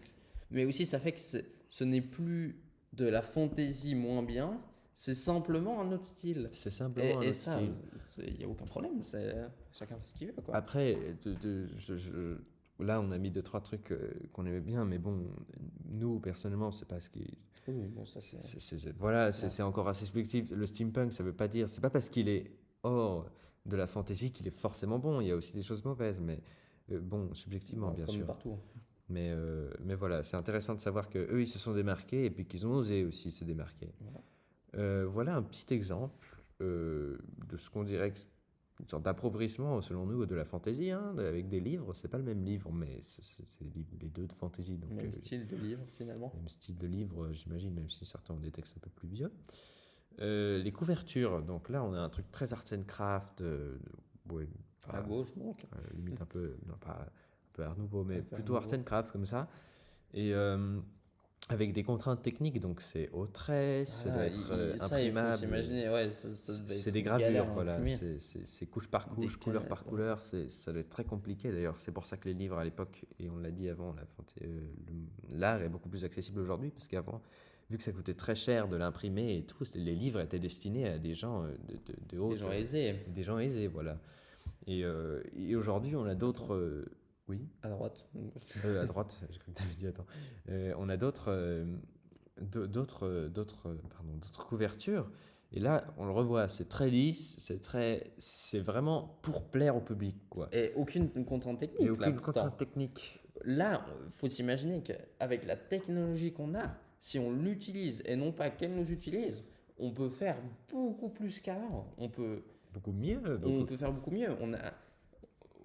mais aussi, ça fait que ce n'est plus de la fantasy moins bien, c'est simplement un autre style. C'est simplement un Et autre ça, style. il n'y a aucun problème. Chacun fait ce qu'il veut, quoi. Après, là, on a mis deux, trois trucs qu'on aimait bien, mais bon, nous, personnellement, c'est pas ce qui. Oui, bon, ça c'est. Voilà, Ouais. c'est encore assez subjectif. Le steampunk, ça veut pas dire. C'est pas parce qu'il est hors de la fantasy qu'il est forcément bon. Il y a aussi des choses mauvaises, mais bon, subjectivement, Bon, bien comme sûr. partout. Mais voilà, c'est intéressant de savoir que eux ils se sont démarqués et puis qu'ils ont osé aussi se démarquer. Voilà. Voilà un petit exemple de ce qu'on dirait une sorte d'appauvrissement selon nous de la fantaisie, hein, avec des livres. C'est pas le même livre, mais c'est les deux de fantaisie, donc Même style de livre, finalement. même style de livre, j'imagine, même si certains ont des textes un peu plus vieux. Les couvertures, donc là on a un truc très art and craft, ouais, À gauche, donc. limite un peu, non pas un peu art nouveau, mais Un peu Art plutôt art Nouveau. and craft comme ça. Et avec des contraintes techniques, donc c'est au trait, ça doit Voilà, être ça, il faut imprimable. s'imaginer. Ouais, ça devait C'est être des une galère gravures, à voilà. imprimer. C'est couche par couche, couleur par couleur. Ça doit être très compliqué d'ailleurs. C'est pour ça que les livres à l'époque, et on l'a dit avant, l'art est beaucoup plus accessible aujourd'hui, parce qu'avant, vu que ça coûtait très cher de l'imprimer et tout, les livres étaient destinés à des gens de haute. Des gens aisés. Des gens aisés, voilà. Et aujourd'hui, on a d'autres. Oui. À droite. À droite, j'ai cru que tu avais dit attends. On a d'autres couvertures. Et là, on le revoit, c'est très lisse, c'est vraiment pour plaire au public, quoi. Et aucune contrainte Et technique, là, aucune pourtant. contrainte technique. Là, faut s'imaginer qu'avec la technologie qu'on a, si on l'utilise et non pas qu'elle nous utilise, on peut faire beaucoup plus qu'avant. Beaucoup mieux, On peut faire beaucoup mieux.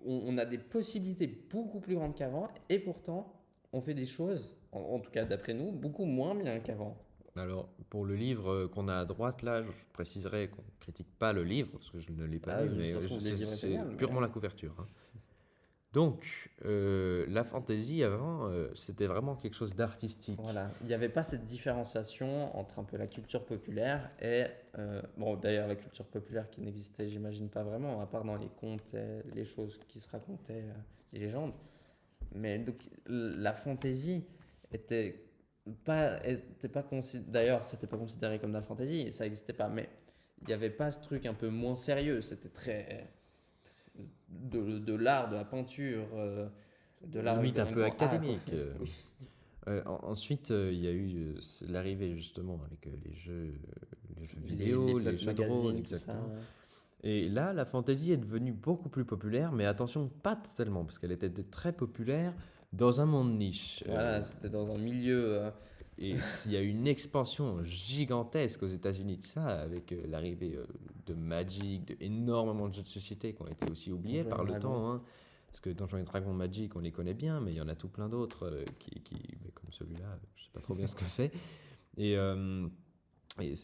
On a des possibilités beaucoup plus grandes qu'avant et pourtant, on fait des choses, en tout cas d'après nous, beaucoup moins bien qu'avant. Alors, pour le livre qu'on a à droite, là, je préciserai qu'on ne critique pas le livre, parce que je ne l'ai pas Ah, lu, mais ça se trouve, les livres étaient c'est bien, mais- purement la couverture, hein. Donc, la fantaisie avant, c'était vraiment quelque chose d'artistique. Voilà, il n'y avait pas cette différenciation entre un peu la culture populaire et, bon d'ailleurs la culture populaire qui n'existait j'imagine pas vraiment, à part dans les contes et les choses qui se racontaient, les légendes. Mais donc la fantaisie était pas d'ailleurs c'était pas considéré comme de la fantaisie, ça n'existait pas, mais il n'y avait pas ce truc un peu moins sérieux, c'était très de l'art, de la peinture, de l'art avec Limite un peu grand A, quoi. académique. Oui. Ensuite, il y a eu l'arrivée justement avec les jeux vidéo, les pulp jeux de rôle, magazines, tout ça, exactement. ouais. Et là, la fantasy est devenue beaucoup plus populaire, mais attention, pas totalement, parce qu'elle était très populaire dans un monde niche. Voilà, c'était dans un milieu. Et il y a eu une expansion gigantesque aux États-Unis de ça, avec l'arrivée de Magic, énormément de jeux de société qui ont été aussi oubliés Donjons et par le Dragons. temps, hein. Parce que Donjons et Dragons, Magic, on les connaît bien, mais il y en a tout plein d'autres mais comme celui-là, je sais pas trop bien ce que c'est. Et Et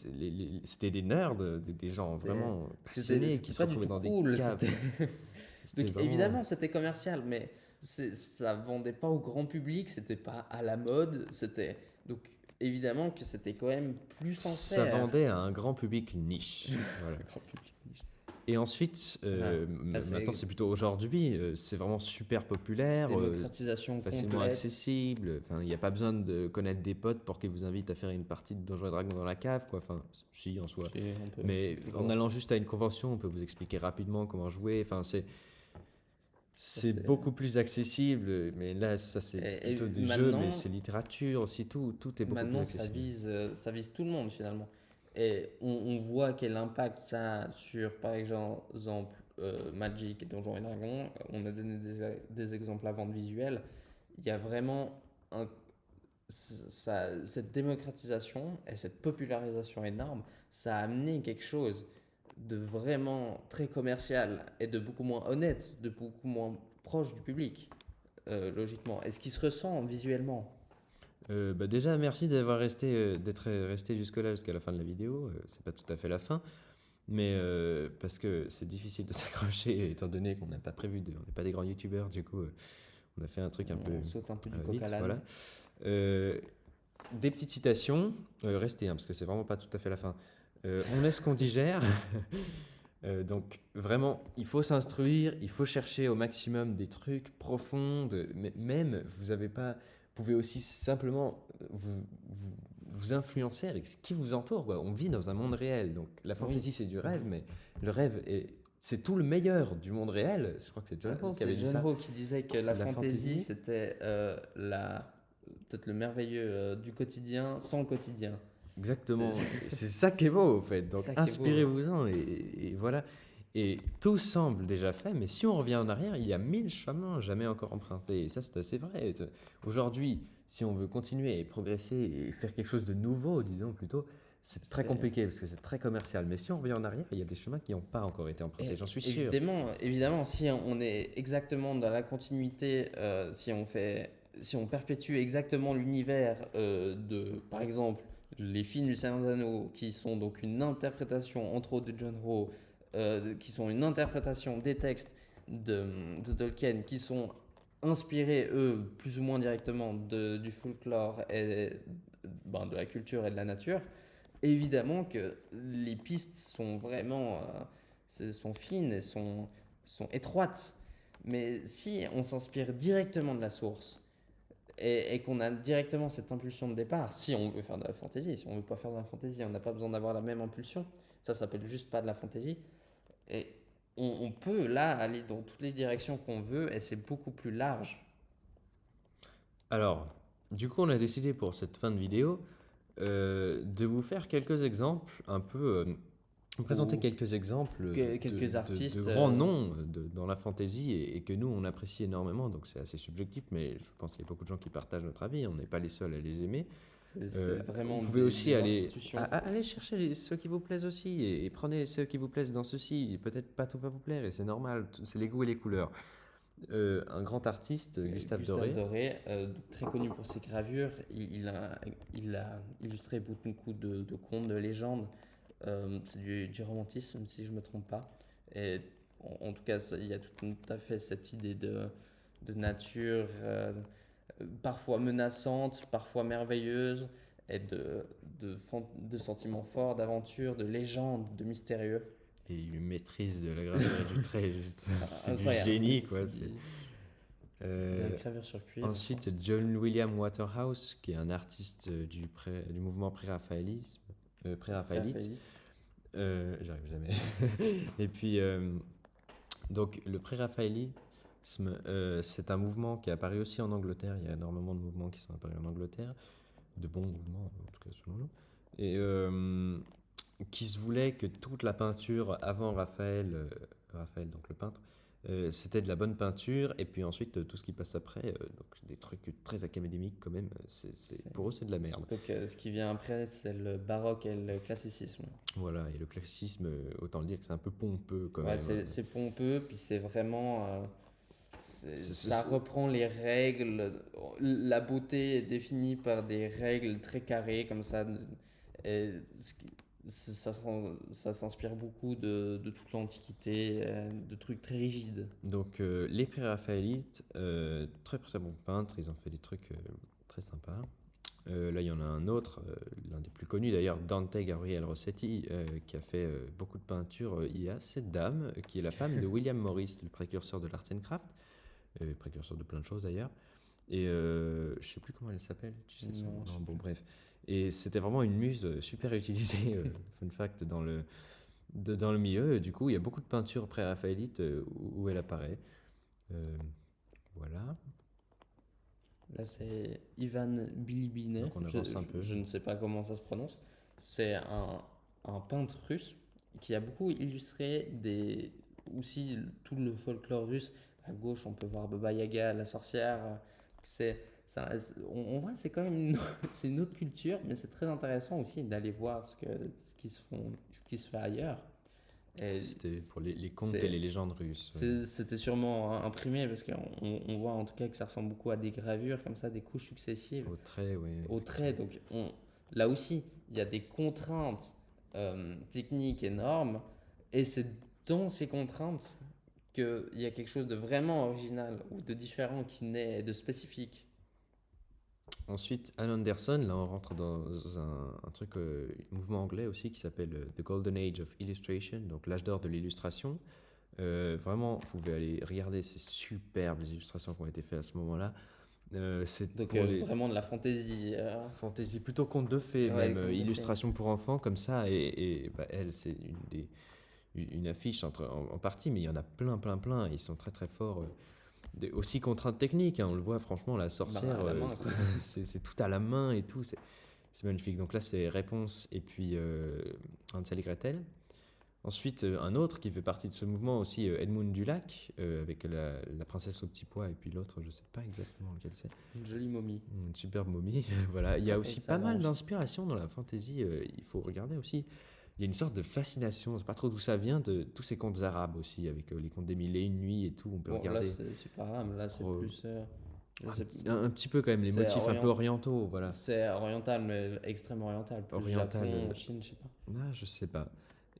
c'était des nerds, des gens C'était vraiment passionnés qui c'était se pas du retrouvaient tout dans des cool. caves. C'était Donc vraiment. évidemment, c'était commercial, mais ça vendait pas au grand public, c'était pas à la mode, c'était donc évidemment que c'était quand même plus Ça sincère. vendait à un grand public niche. Voilà. Le grand public. Et ensuite, Voilà. Là, maintenant c'est c'est plutôt aujourd'hui, c'est vraiment super populaire, démocratisation facilement complète. accessible. Enfin, il n'y a pas besoin de connaître des potes pour qu'ils vous invitent à faire une partie de Donjons et Dragons dans la cave, quoi. Enfin, si, en soi. C'est un peu Mais en toujours. allant juste à une convention, on peut vous expliquer rapidement comment jouer. Enfin, Ça, c'est c'est- beaucoup plus accessible. Mais là, ça, c'est et plutôt des jeux, mais maintenant, c'est littérature aussi, tout est beaucoup plus maintenant accessible. ça vise tout le monde finalement. Et on voit quel impact ça a sur, par exemple, Magic et Donjons et Dragons. On a donné des exemples avant de visuels. Il y a vraiment un, cette démocratisation et cette popularisation énorme, ça a amené quelque chose de vraiment très commercial et de beaucoup moins honnête, de beaucoup moins proche du public, logiquement. Et ce qui se ressent visuellement. Bah déjà, merci d'être resté jusque-là, jusqu'à la fin de la vidéo. C'est pas tout à fait la fin, mais parce que c'est difficile de s'accrocher étant donné qu'on n'a pas on n'est pas des grands youtubeurs, du coup, on a fait un truc un peu On saute un peu du coq à vite, l'âne. voilà. Euh, des petites citations, restez, hein, parce que c'est vraiment pas tout à fait la fin. On laisse qu'on digère. Donc vraiment, il faut s'instruire, il faut chercher au maximum des trucs profonds, mais même vous pouvez aussi simplement vous influencer avec ce qui vous entoure, quoi. On vit dans un monde réel, donc la Oui. fantasy c'est du rêve, mais le rêve c'est tout le meilleur du monde réel. Je crois que c'est John Poe qui avait C'est dit John ça. Ho qui disait que la La fantasy, fantasy, c'était peut-être le merveilleux du quotidien sans quotidien. C'est exactement. Et c'est ça qui est beau, en fait. Donc, ça qui est beau. inspirez-vous-en et voilà. Et tout semble déjà fait, mais si on revient en arrière, il y a 1000 chemins jamais encore empruntés. Et ça, c'est assez vrai. Aujourd'hui, si on veut continuer et progresser et faire quelque chose de nouveau, disons plutôt, c'est très C'est compliqué parce que c'est très commercial. Mais si on revient en arrière, il y a des chemins qui n'ont pas encore été empruntés, j'en suis sûr. évidemment, si on est exactement dans la continuité, si on perpétue exactement l'univers de, par exemple, les films du Seigneur des Anneaux, qui sont donc une interprétation, entre autres de John Ho, qui sont une interprétation des textes de Tolkien, qui sont inspirés, eux, plus ou moins directement du folklore et ben, de la culture et de la nature, évidemment que les pistes sont vraiment sont fines et sont étroites. Mais si on s'inspire directement de la source et qu'on a directement cette impulsion de départ, si on veut faire de la fantaisie, si on veut pas faire de la fantaisie, on n'a pas besoin d'avoir la même impulsion. Ça s'appelle juste pas de la fantaisie. Et on peut là aller dans toutes les directions qu'on veut et c'est beaucoup plus large. Alors, du coup, on a décidé pour cette fin de vidéo de vous faire quelques exemples, un peu présenter Ou quelques exemples quelques de artistes. grands noms dans la fantasy et que nous, on apprécie énormément. Donc, c'est assez subjectif, mais je pense qu'il y a beaucoup de gens qui partagent notre avis. On n'est pas les seuls à les aimer. C'est Vous vraiment pouvez aussi des aller, institutions. aller chercher ceux qui vous plaisent aussi et prenez ceux qui vous plaisent dans ceux-ci. Peut-être pas tout va vous plaire et c'est normal, c'est les goûts et les couleurs. Un grand artiste, Gustave Gustave Doré. Doré, très connu pour ses gravures, il a illustré beaucoup de contes, de légendes. C'est du romantisme, si je ne me trompe pas. Et en tout cas, il y a tout à fait cette idée de nature, parfois menaçante, parfois merveilleuse, et de sentiments forts, d'aventure, de légende, de mystérieux. Et une maîtrise de la gravure et du trait, juste, c'est du Incroyable. génie, quoi. De la Euh, gravure sur cuivre. ensuite, John William Waterhouse, qui est un artiste du mouvement pré-raphaélite. Raphaël. J'arrive jamais. Et puis, donc, le pré-raphaélisme, c'est un mouvement qui est apparu aussi en Angleterre. Il y a énormément de mouvements qui sont apparus en Angleterre, de bons mouvements, en tout cas selon nous. Et qui se voulait que toute la peinture avant Raphaël, donc le peintre, c'était de la bonne peinture, et puis ensuite tout ce qui passe après, donc des trucs très académiques quand même, pour eux c'est de la merde. Donc, ce qui vient après, c'est le baroque et le classicisme. Voilà, et le classicisme, autant le dire que c'est un peu pompeux quand Ouais, même. c'est pompeux, puis c'est vraiment. C'est- c'est- Ça c'est- reprend les règles. La beauté est définie par des règles très carrées, comme ça. Et ça s'inspire beaucoup de toute l'Antiquité, de trucs très rigides. Donc, les préraphaélites, très très bons peintres, ils ont fait des trucs très sympas. Là, il y en a un autre, l'un des plus connus d'ailleurs, Dante Gabriel Rossetti, qui a fait beaucoup de peintures. Il y a cette dame, qui est la femme de William Morris, le précurseur de l'art and craft, précurseur de plein de choses d'ailleurs. Et je sais plus comment elle s'appelle, tu sais son Non, je nom. sais Bon, plus. bref. Et c'était vraiment une muse super utilisée, fun fact, dans le milieu. Du coup, il y a beaucoup de peintures pré-raphaélites où elle apparaît. Euh, voilà. Là, c'est Ivan Bilibine. Donc on avance un peu. Je ne sais pas comment ça se prononce. C'est un peintre russe qui a beaucoup illustré aussi tout le folklore russe. À gauche, on peut voir Baba Yaga, la sorcière. On voit, c'est quand même c'est une autre culture, mais c'est très intéressant aussi d'aller voir ce qui se fait ailleurs. Et C'était pour les contes et c'est les légendes russes. C'était sûrement imprimé parce qu'on voit en tout cas que ça ressemble beaucoup à des gravures comme ça, des couches successives Au trait, oui. au trait. Donc là aussi, il y a des contraintes techniques énormes et c'est dans ces contraintes qu'il y a quelque chose de vraiment original ou de différent qui naît, de spécifique. Ensuite, Anne Anderson, là on rentre dans un truc, un mouvement anglais aussi qui s'appelle The Golden Age of Illustration, donc l'âge d'or de l'illustration. Vraiment, vous pouvez aller regarder ces superbes illustrations qui ont été faites à ce moment-là. C'est Donc pour les vraiment de la fantaisie. fantasy, plutôt contes de fées, Ouais, même comme de fait. illustrations pour enfants comme ça. Et bah, elle, c'est une affiche en partie, mais il y en a plein, plein, plein. Ils sont très, très forts. Aussi contraintes techniques, hein, on le voit franchement, la sorcière, À la main, quoi. c'est tout à la main et tout, c'est magnifique. Donc là, c'est Réponse et puis Hansel et Gretel. Ensuite, un autre qui fait partie de ce mouvement aussi, Edmund Dulac, avec la princesse au petit pois, et puis l'autre, je sais pas exactement lequel c'est. Une jolie momie. Une superbe momie. Voilà. Il y a aussi Ça pas mal arrange. d'inspiration dans la fantasy. Il faut regarder aussi. Il y a une sorte de fascination, je sais pas trop d'où ça vient, de tous ces contes arabes aussi, avec les contes des mille et une nuits et tout. On peut Bon, là, regarder c'est pas grave, là, c'est Re- plus. un petit peu quand même, les C'est motifs un peu orientaux, voilà. C'est oriental, mais extrême oriental. Plus Oriental, Japon, Chine, je sais pas. ah, je sais pas.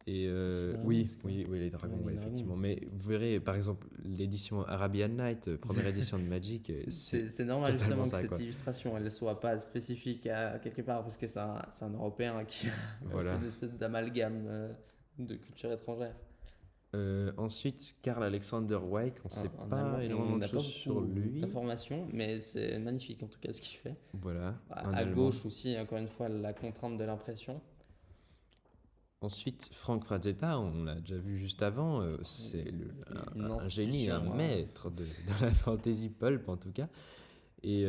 Et Dragons, oui, c'est quoi oui, oui, les dragons, Ouais, les ouais, dragons. effectivement. Mais vous verrez, par exemple, l'édition Arabian Night, première édition de Magic, C'est normal totalement justement que ça, cette quoi. illustration elle soit pas spécifique à quelque part parce que c'est un Européen qui a Voilà. fait une espèce d'amalgame de culture étrangère. Ensuite, Karl Alexander Weick, on sait Un pas Allemand, énormément on de n'a pas choses sur beaucoup lui. d'informations, mais c'est magnifique en tout cas ce qu'il fait. Voilà, un À Allemand. gauche aussi, encore une fois, la contrainte de l'impression. Ensuite, Frank Frazetta, on l'a déjà vu juste avant, c'est Une un génie, un institution, maître de la fantasy pulp en tout cas, et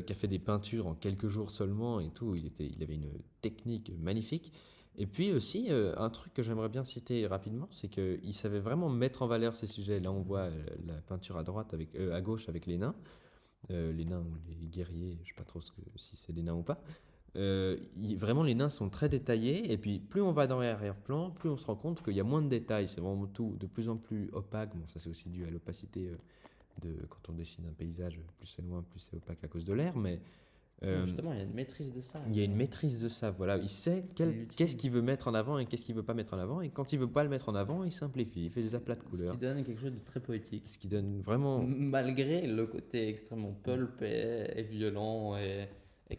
qui a fait des peintures en quelques jours seulement et tout. Il avait une technique magnifique. Et puis aussi, un truc que j'aimerais bien citer rapidement, c'est qu'il savait vraiment mettre en valeur ces sujets. Là, on voit la peinture à droite à gauche avec les nains ou les guerriers, je sais pas trop si c'est des nains ou pas. Vraiment, les nains sont très détaillés, et puis plus on va dans l'arrière-plan, plus on se rend compte qu'il y a moins de détails. C'est vraiment tout de plus en plus opaque. Bon, ça c'est aussi dû à l'opacité quand on dessine un paysage, plus c'est loin, plus c'est opaque à cause de l'air, mais Justement, il y a une maîtrise de ça. il y a une maîtrise de ça. Voilà, il sait qu'est-ce qu'il veut mettre en avant et qu'est-ce qu'il veut pas mettre en avant, et quand il veut pas le mettre en avant, il simplifie, il fait des aplats de Ce couleurs, qui donne quelque chose de très poétique. ce qui donne vraiment. Malgré le côté extrêmement pulp et violent et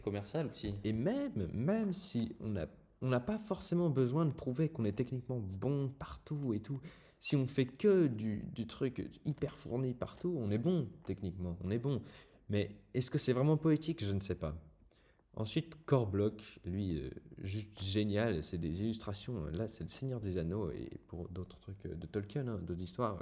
commercial aussi. Et même si on n'a pas forcément besoin de prouver qu'on est techniquement bon partout et tout, si on fait que du truc hyper fourni partout, on est bon techniquement, on est bon. Mais est-ce que c'est vraiment poétique? Je ne sais pas. Ensuite, Corblock, lui, juste génial, c'est des illustrations. Là, c'est le Seigneur des Anneaux et pour d'autres trucs de Tolkien, hein, d'autres histoires.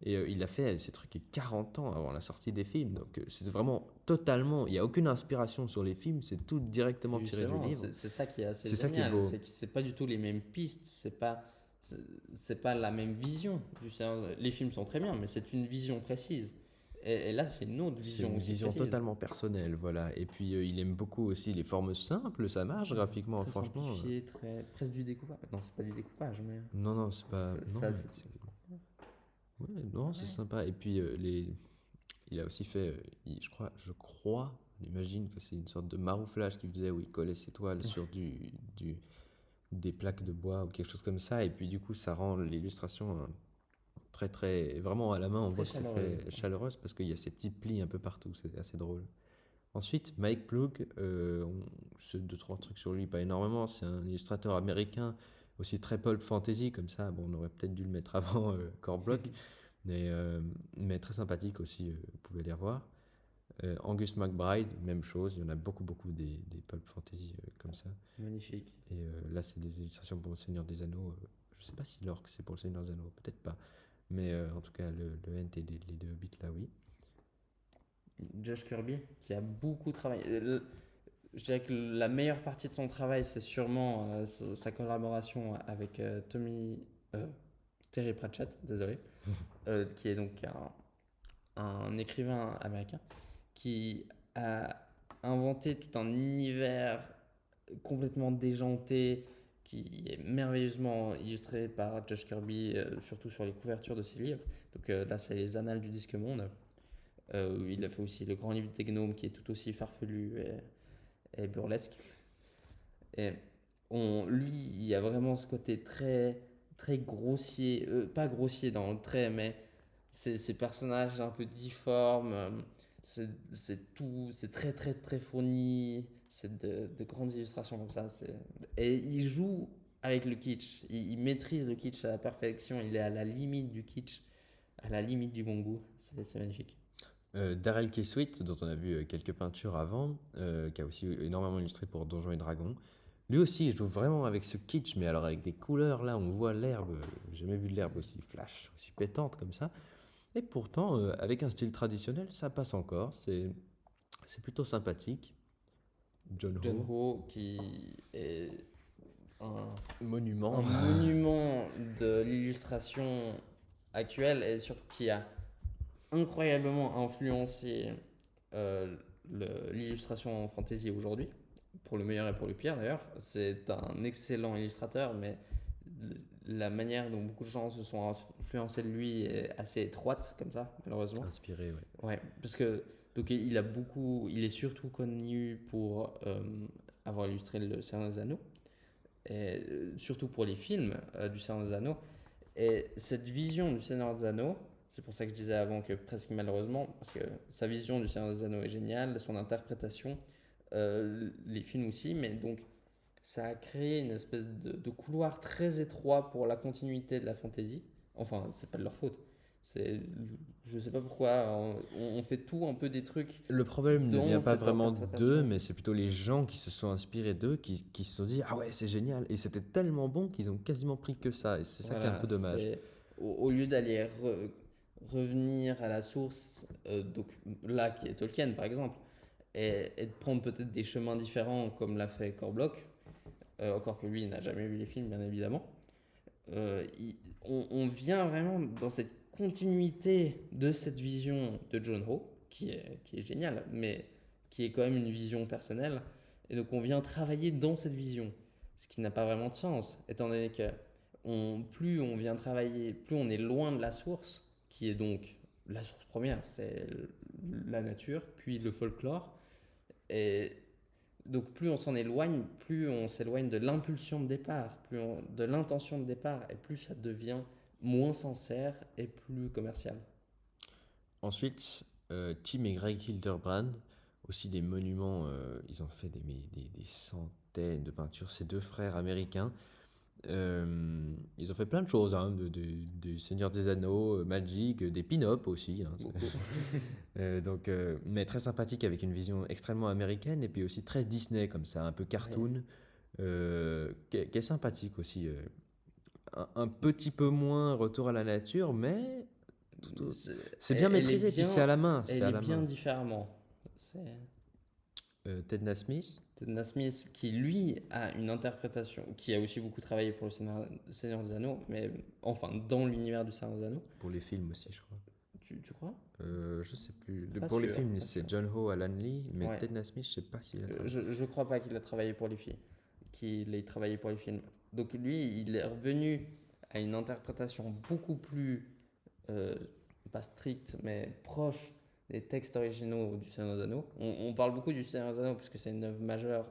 Et il a fait ces trucs 40 ans avant la sortie des films. Donc c'est vraiment totalement. Il n'y a aucune inspiration sur les films, c'est tout directement tiré du Justement, livre. c'est ça qui est assez C'est ça qui est génial. beau. C'est que c'est pas du tout les mêmes pistes, c'est pas la même vision. Les films sont très bien, mais c'est une vision précise. Et là, c'est une autre C'est vision une aussi vision précise. totalement personnelle, voilà. Et puis il aime beaucoup aussi les formes simples, ça marche graphiquement, Très franchement. simplifié, presque du découpage. Non, c'est pas du découpage, mais. Non, c'est pas. Non, Ça, mais c'est- ouais, non, c'est Ouais. sympa. Et puis il a aussi fait, je crois, On imagine que c'est une sorte de marouflage qu'il faisait où il collait ses toiles sur des plaques de bois ou quelque chose comme ça. Et puis du coup, ça rend l'illustration très très vraiment à la main. On Très voit que c'est chaleureuse. fait chaleureuse parce qu'il y a ces petits plis un peu partout. C'est assez drôle. Ensuite, Mike Ploog, c'est deux trois trucs sur lui, pas énormément. C'est un illustrateur américain, aussi très pulp fantasy comme ça. Bon, on aurait peut-être dû le mettre avant Core Block, mais très sympathique aussi. Vous pouvez les revoir. Angus McBride, même chose. Il y en a beaucoup beaucoup des pulp fantasy comme ça. Magnifique. Et là, c'est des illustrations pour le Seigneur des Anneaux. Je sais pas si l'orque c'est pour le Seigneur des Anneaux, peut-être pas. Mais en tout cas, le Ent et les deux Hobbits là, oui. Josh Kirby, qui a beaucoup travaillé. Je dirais que la meilleure partie de son travail, c'est sûrement sa collaboration avec euh, Terry Pratchett, désolé, qui est donc un écrivain américain qui a inventé tout un univers complètement déjanté qui est merveilleusement illustré par Josh Kirby, surtout sur les couvertures de ses livres. Donc là, c'est les Annales du Disque Monde. Il a fait aussi le Grand Livre des Gnomes, qui est tout aussi farfelu et burlesque. Et lui, il y a vraiment ce côté très, très grossier, pas grossier dans le trait, mais ces personnages un peu difformes, c'est très, très, très fourni, c'est de grandes illustrations comme ça. Et il joue avec le kitsch, il maîtrise le kitsch à la perfection, il est à la limite du kitsch, à la limite du bon goût, c'est magnifique. Darrell K. Sweet, dont on a vu quelques peintures avant, qui a aussi énormément illustré pour Donjons et Dragons. Lui aussi, il joue vraiment avec ce kitsch, mais alors avec des couleurs, là, on voit l'herbe. J'ai jamais vu de l'herbe aussi flash, aussi pétante comme ça. Et pourtant, avec un style traditionnel, ça passe encore. C'est plutôt sympathique. John John Ho, Ho, qui est un, monument. un monument de l'illustration actuelle et surtout qui a incroyablement influencé euh, l'illustration fantasy aujourd'hui, pour le meilleur et pour le pire d'ailleurs. C'est un excellent illustrateur, mais la manière dont beaucoup de gens se sont influencés de lui est assez étroite, comme ça, malheureusement. Inspiré, ouais. Ouais, parce que donc il est surtout connu pour avoir illustré le Seigneur des Anneaux, et surtout pour les films du Seigneur des Anneaux. Et cette vision du Seigneur des Anneaux, c'est pour ça que je disais avant que presque malheureusement, parce que sa vision du Seigneur des Anneaux est géniale, son interprétation, les films aussi, mais donc ça a créé une espèce de couloir très étroit pour la continuité de la fantasy. Enfin, c'est pas de leur faute. C'est, je sais pas pourquoi, on fait tout un peu des trucs Le problème ne vient dans pas cette vraiment d'eux, interprétation. mais c'est plutôt les gens qui se sont inspirés d'eux, qui se sont dit ah ouais, c'est génial. Et c'était tellement bon qu'ils ont quasiment pris que ça. Et c'est ça qui est un Voilà, peu dommage. c'est au lieu d'aller revenir à la source, donc là qui est Tolkien par exemple, et de prendre peut-être des chemins différents comme l'a fait Corblock, encore que lui il n'a jamais vu les films bien évidemment. On vient vraiment dans cette continuité de cette vision de John Ho, qui est géniale, mais qui est quand même une vision personnelle. Et donc on vient travailler dans cette vision, ce qui n'a pas vraiment de sens, étant donné que plus on vient travailler, plus on est loin de la source, qui est donc la source première, c'est la nature, puis le folklore. Et donc plus on s'en éloigne, plus on s'éloigne de l'impulsion de départ, de l'intention de départ, et plus ça devient moins sincère et plus commercial. Ensuite, Tim et Greg Hildebrand, aussi des monuments. Ils ont fait des centaines de peintures. Ces deux frères américains. Ils ont fait plein de choses, hein, du Seigneur des Anneaux, Magic, des pin-up aussi, hein, Beaucoup. mais très sympathique avec une vision extrêmement américaine et puis aussi très Disney comme ça, un peu Ouais. cartoon, qui est sympathique aussi. Un petit peu moins retour à la nature, mais c'est bien Elle est maîtrisé, puis c'est à bien, la main, c'est elle à est la bien main. différemment. C'est Ted Nasmith, Ted Nasmith qui lui a une interprétation, qui a aussi beaucoup travaillé pour le Seigneur des Anneaux, mais enfin dans l'univers du Seigneur des Anneaux. pour les films aussi, je crois. Tu crois? Je sais plus. Pas Pour les sûr, films, pas sûr. c'est John Ho, Alan Lee, mais Ouais. Ted Nasmith, je sais pas s'il a travaillé. Je crois pas qu'il a travaillé pour les filles, qu'il ait travaillé pour les films. Donc lui, il est revenu à une interprétation beaucoup plus, euh, pas stricte, mais proche des textes originaux du Seigneur des Anneaux. On parle beaucoup du Seigneur des Anneaux parce que c'est une œuvre majeure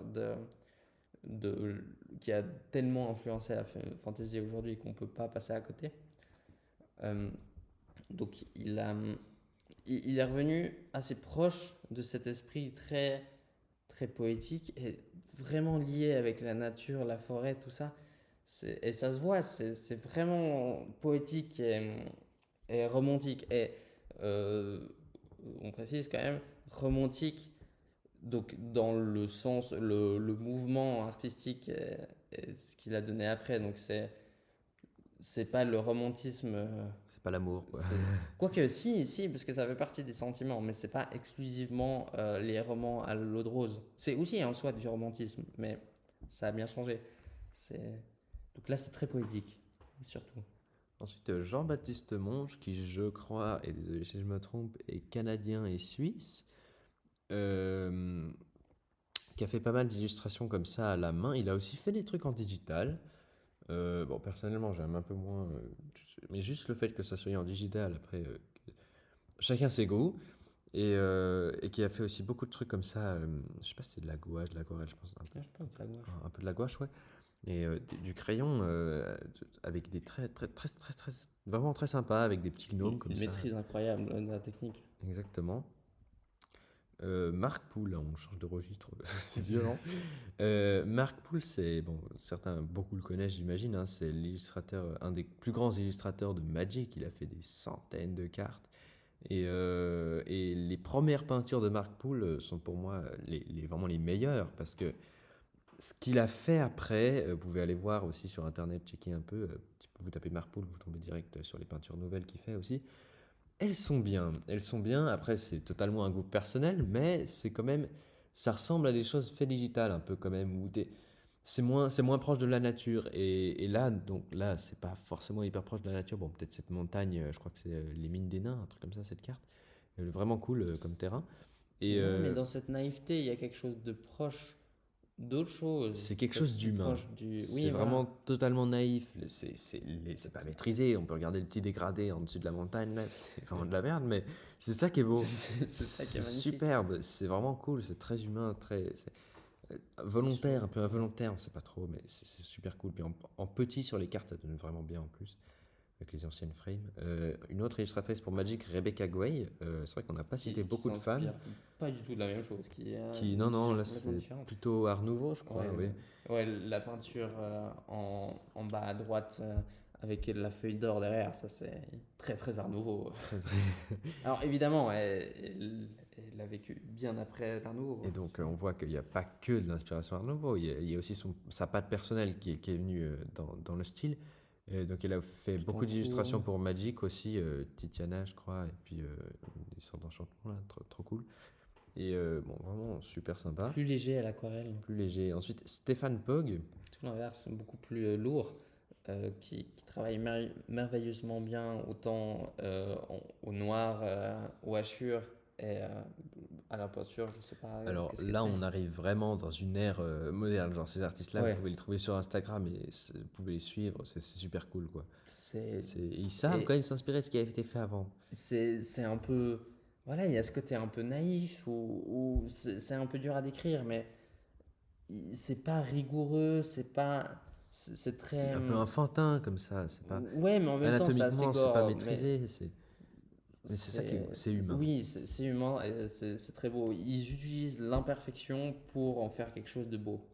qui a tellement influencé la fantasy aujourd'hui qu'on ne peut pas passer à côté. Euh, donc il est revenu assez proche de cet esprit très, très poétique et vraiment lié avec la nature, la forêt, tout ça. Et ça se voit, c'est vraiment poétique et romantique. Et euh, on précise quand même, romantique, donc dans le sens, le mouvement artistique et ce qu'il a donné après. Donc c'est pas le romantisme. C'est pas l'amour, quoi. Quoique, si, parce que ça fait partie des sentiments, mais c'est pas exclusivement les romans à l'eau de rose. C'est aussi en soi du romantisme, mais ça a bien changé. C'est... Donc là, c'est très poétique, surtout. Ensuite, Jean-Baptiste Monge, qui je crois, et désolé si je me trompe, est canadien et suisse, euh, qui a fait pas mal d'illustrations comme ça à la main. Il a aussi fait des trucs en digital. Bon, personnellement, j'aime un peu moins, mais juste le fait que ça soit en digital, après, chacun ses goûts. Et qui a fait aussi beaucoup de trucs comme ça. Je sais pas si c'est de la gouache, de l'aquarelle, je pense. Je pense que la gouache. Un peu de la gouache, ouais. Et du crayon avec des traits très, vraiment très sympas, avec des petits gnomes comme Une ça. maîtrise incroyable de la technique. Exactement. Marc Poul, on change de registre, c'est violent. Marc Poul, c'est, bon, certains, beaucoup le connaissent, j'imagine, hein, c'est l'illustrateur, un des plus grands illustrateurs de Magic. Il a fait des centaines de cartes. Et les premières peintures de Marc Poul sont pour moi vraiment les meilleures, parce que ce qu'il a fait après, vous pouvez aller voir aussi sur internet, checker un peu. Vous tapez Marc Poul, vous tombez direct sur les peintures nouvelles qu'il fait aussi. Elles sont bien, elles sont bien. Après, c'est totalement un goût personnel, mais c'est quand même, ça ressemble à des choses fait digitales un peu quand même, c'est moins proche de la nature. Et là, donc là, c'est pas forcément hyper proche de la nature. Bon, peut-être cette montagne, je crois que c'est les mines des nains, un truc comme ça, cette carte. Vraiment cool comme terrain. Et Non, mais dans cette naïveté, il y a quelque chose de proche d'autre chose. c'est quelque chose Peut-être plus d'humain. proche du. C'est Oui, vraiment voilà. totalement naïf. C'est pas maîtrisé. On peut regarder le petit dégradé en dessus de la montagne, là. C'est vraiment de la merde, mais c'est ça qui est beau. C'est ça qui est C'est magnifique. superbe. C'est vraiment cool. C'est très humain, c'est volontaire, un peu involontaire, on sait pas trop, mais c'est super cool. Puis en petit sur les cartes, ça donne vraiment bien en plus, avec les anciennes frames. Une autre illustratrice pour Magic, Rebecca Gway. C'est vrai qu'on n'a pas cité Qui beaucoup de femmes. s'inspire pas du tout de la même chose, qui est Non, une non, vision là complètement c'est différente. plutôt Art Nouveau, je crois, Ouais, oui. ouais, la peinture en bas à droite avec la feuille d'or derrière, ça c'est très très Art Nouveau. Alors évidemment, elle a vécu bien après l'Art Nouveau. Et donc on voit qu'il n'y a pas que de l'inspiration Art Nouveau, il y a aussi sa patte personnelle qui est venue dans le style. Donc elle a fait Tout en beaucoup d'illustrations cours. pour Magic aussi, Titiana je crois, et puis des sortes d'enchantements là, trop cool. Et bon, vraiment super sympa, Plus léger à l'aquarelle. plus léger. Ensuite, Stéphane Pog, Tout l'inverse, beaucoup plus lourd, qui travaille merveilleusement bien autant au noir, au hachure et à la peinture, je sais pas alors qu'est-ce qu'elle là fait. on arrive vraiment dans une ère moderne, genre ces artistes-là, vous Ouais, pouvez les trouver sur Instagram et vous pouvez les suivre, c'est super cool quoi. c'est Ils savent et quand même s'inspirer de ce qui a été fait avant. c'est un peu voilà, il y a ce côté un peu naïf où c'est un peu dur à décrire, mais c'est pas rigoureux, c'est pas c'est très Un peu enfantin comme ça, c'est pas ouais, mais en même temps c'est assez anatomiquement c'est pas gore, maîtrisé, mais c'est ça qui est beau, c'est c'est humain. oui, c'est humain et c'est très beau. Ils utilisent l'imperfection pour en faire quelque chose de beau.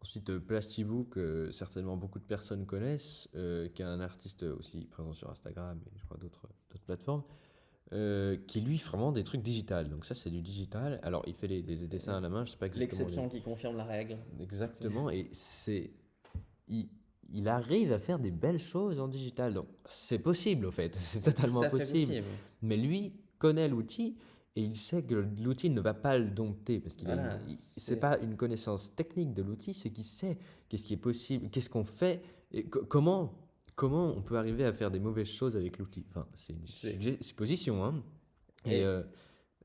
Ensuite, Plastiboo, que certainement beaucoup de personnes connaissent, qui est un artiste aussi présent sur Instagram et je crois d'autres plateformes, qui lui fait vraiment des trucs digitales. Donc ça, c'est du digital. Alors, il fait des dessins à la main, je sais pas exactement L'exception qui confirme la règle. exactement, et il, il arrive à faire des belles choses en digital. Donc, c'est possible, au fait, c'est C'est tout totalement à fait possible. possible. Mais lui connaît l'outil et il sait que l'outil ne va pas le dompter parce qu'il a Voilà, c'est pas une connaissance technique de l'outil, c'est qu'il sait qu'est-ce qui est possible, qu'est-ce qu'on fait et comment on peut arriver à faire des mauvaises choses avec l'outil. Enfin, c'est une c'est supposition, hein. Et et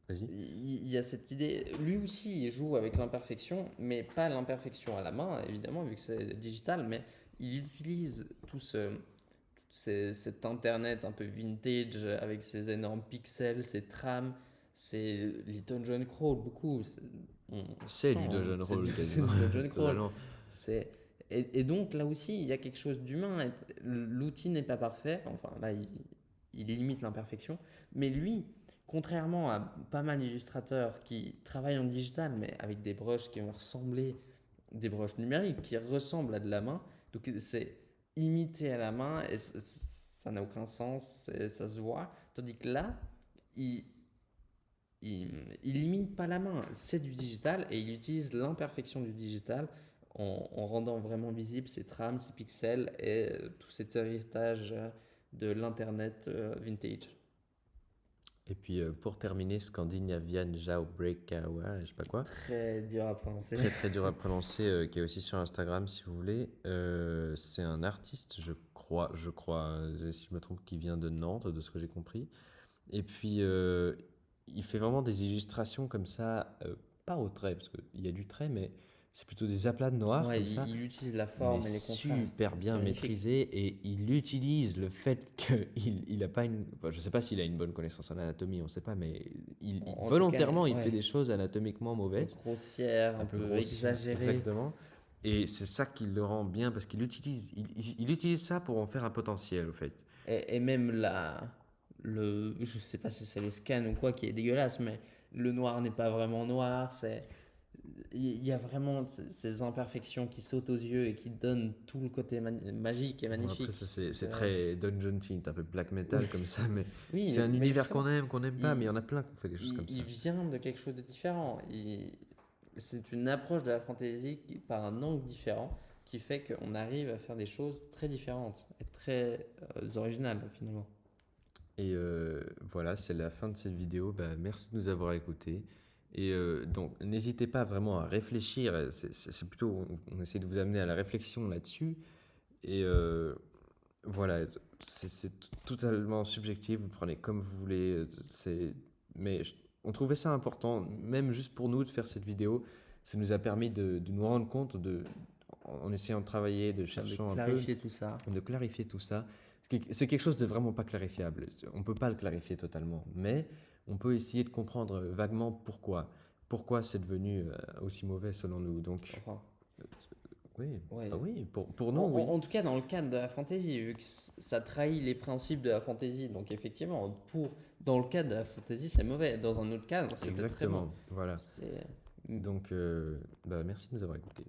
vas-y. il y a cette idée, lui aussi il joue avec l'imperfection, mais pas l'imperfection à la main, évidemment, vu que c'est digital, mais il utilise cet internet un peu vintage avec ses énormes pixels, ses trames, c'est les dungeon crawl, beaucoup. On C'est sent, du hein, dungeon c'est roll c'est quasiment, du dungeon crawl. totalement. C'est, et donc là aussi, il y a quelque chose d'humain. L'outil n'est pas parfait. Enfin, là, il limite l'imperfection. Mais lui, contrairement à pas mal d'illustrateurs qui travaillent en digital, mais avec des brushes qui vont ressembler, des brushes numériques, qui ressemblent à de la main, donc c'est imité à la main et ça n'a aucun sens, ça se voit. Tandis que là, il, il imite pas la main, c'est du digital et il utilise l'imperfection du digital en rendant vraiment visible ses trames, ses pixels et tout cet héritage de l'internet vintage. Et puis pour terminer, Scandinavian Jailbreakawa, je sais pas quoi. Très dur à prononcer. Très très dur à prononcer, qui est aussi sur Instagram si vous voulez. C'est un artiste, je crois, si je me trompe, qui vient de Nantes, de ce que j'ai compris. Et puis il fait vraiment des illustrations comme ça, pas au trait, parce qu'il y a du trait, mais c'est plutôt des aplats de noir Ouais, comme ça, il utilise la mais forme et les contrastes, super c'est bien magnifique. maîtrisé. Et il utilise le fait qu'il a pas une. Enfin, je sais pas s'il a une bonne connaissance en anatomie, on sait pas, mais En tout cas, volontairement il fait ouais, des choses anatomiquement mauvaises, grossière, un un peu peu grossières, exagérée. exactement. Et c'est ça qui le rend bien parce qu'il utilise ça pour en faire un potentiel, au fait. Et même je sais pas si c'est le scan ou quoi qui est dégueulasse, mais le noir n'est pas vraiment noir. Il y a vraiment ces imperfections qui sautent aux yeux et qui donnent tout le côté magique et Bon, après, magnifique. ça, c'est très Dungeon Synth, un peu black Oui, metal comme ça, mais c'est oui, un mais univers justement, qu'on aime pas, mais il y il, en a plein qui ont fait des choses comme il ça. vient de quelque chose de différent. C'est une approche de la fantasy par un angle différent qui fait qu'on arrive à faire des choses très différentes et très originales finalement. Et voilà, c'est la fin de cette vidéo. Bah, merci de nous avoir écoutés. Et donc, n'hésitez pas vraiment à réfléchir. C'est plutôt, on essaie de vous amener à la réflexion là-dessus. Et voilà, c'est totalement subjectif. Vous prenez comme vous voulez. Mais on trouvait ça important, même juste pour nous, de faire cette vidéo. Ça nous a permis de nous rendre compte, en essayant de travailler, de De cherchant un peu, clarifier tout ça. de clarifier tout ça. C'est quelque chose de vraiment pas clarifiable. On ne peut pas le clarifier totalement, mais on peut essayer de comprendre vaguement pourquoi. Pourquoi c'est devenu aussi mauvais selon nous. Donc, Enfin, euh, oui, ouais. ah oui, pour nous, oui. En tout cas, dans le cadre de la fantasy, vu que ça trahit les principes de la fantasy, donc effectivement, dans le cadre de la fantasy, c'est mauvais. Dans un autre cadre, c'était très bon. Exactement, voilà. C'est Donc, bah, merci de nous avoir écoutés.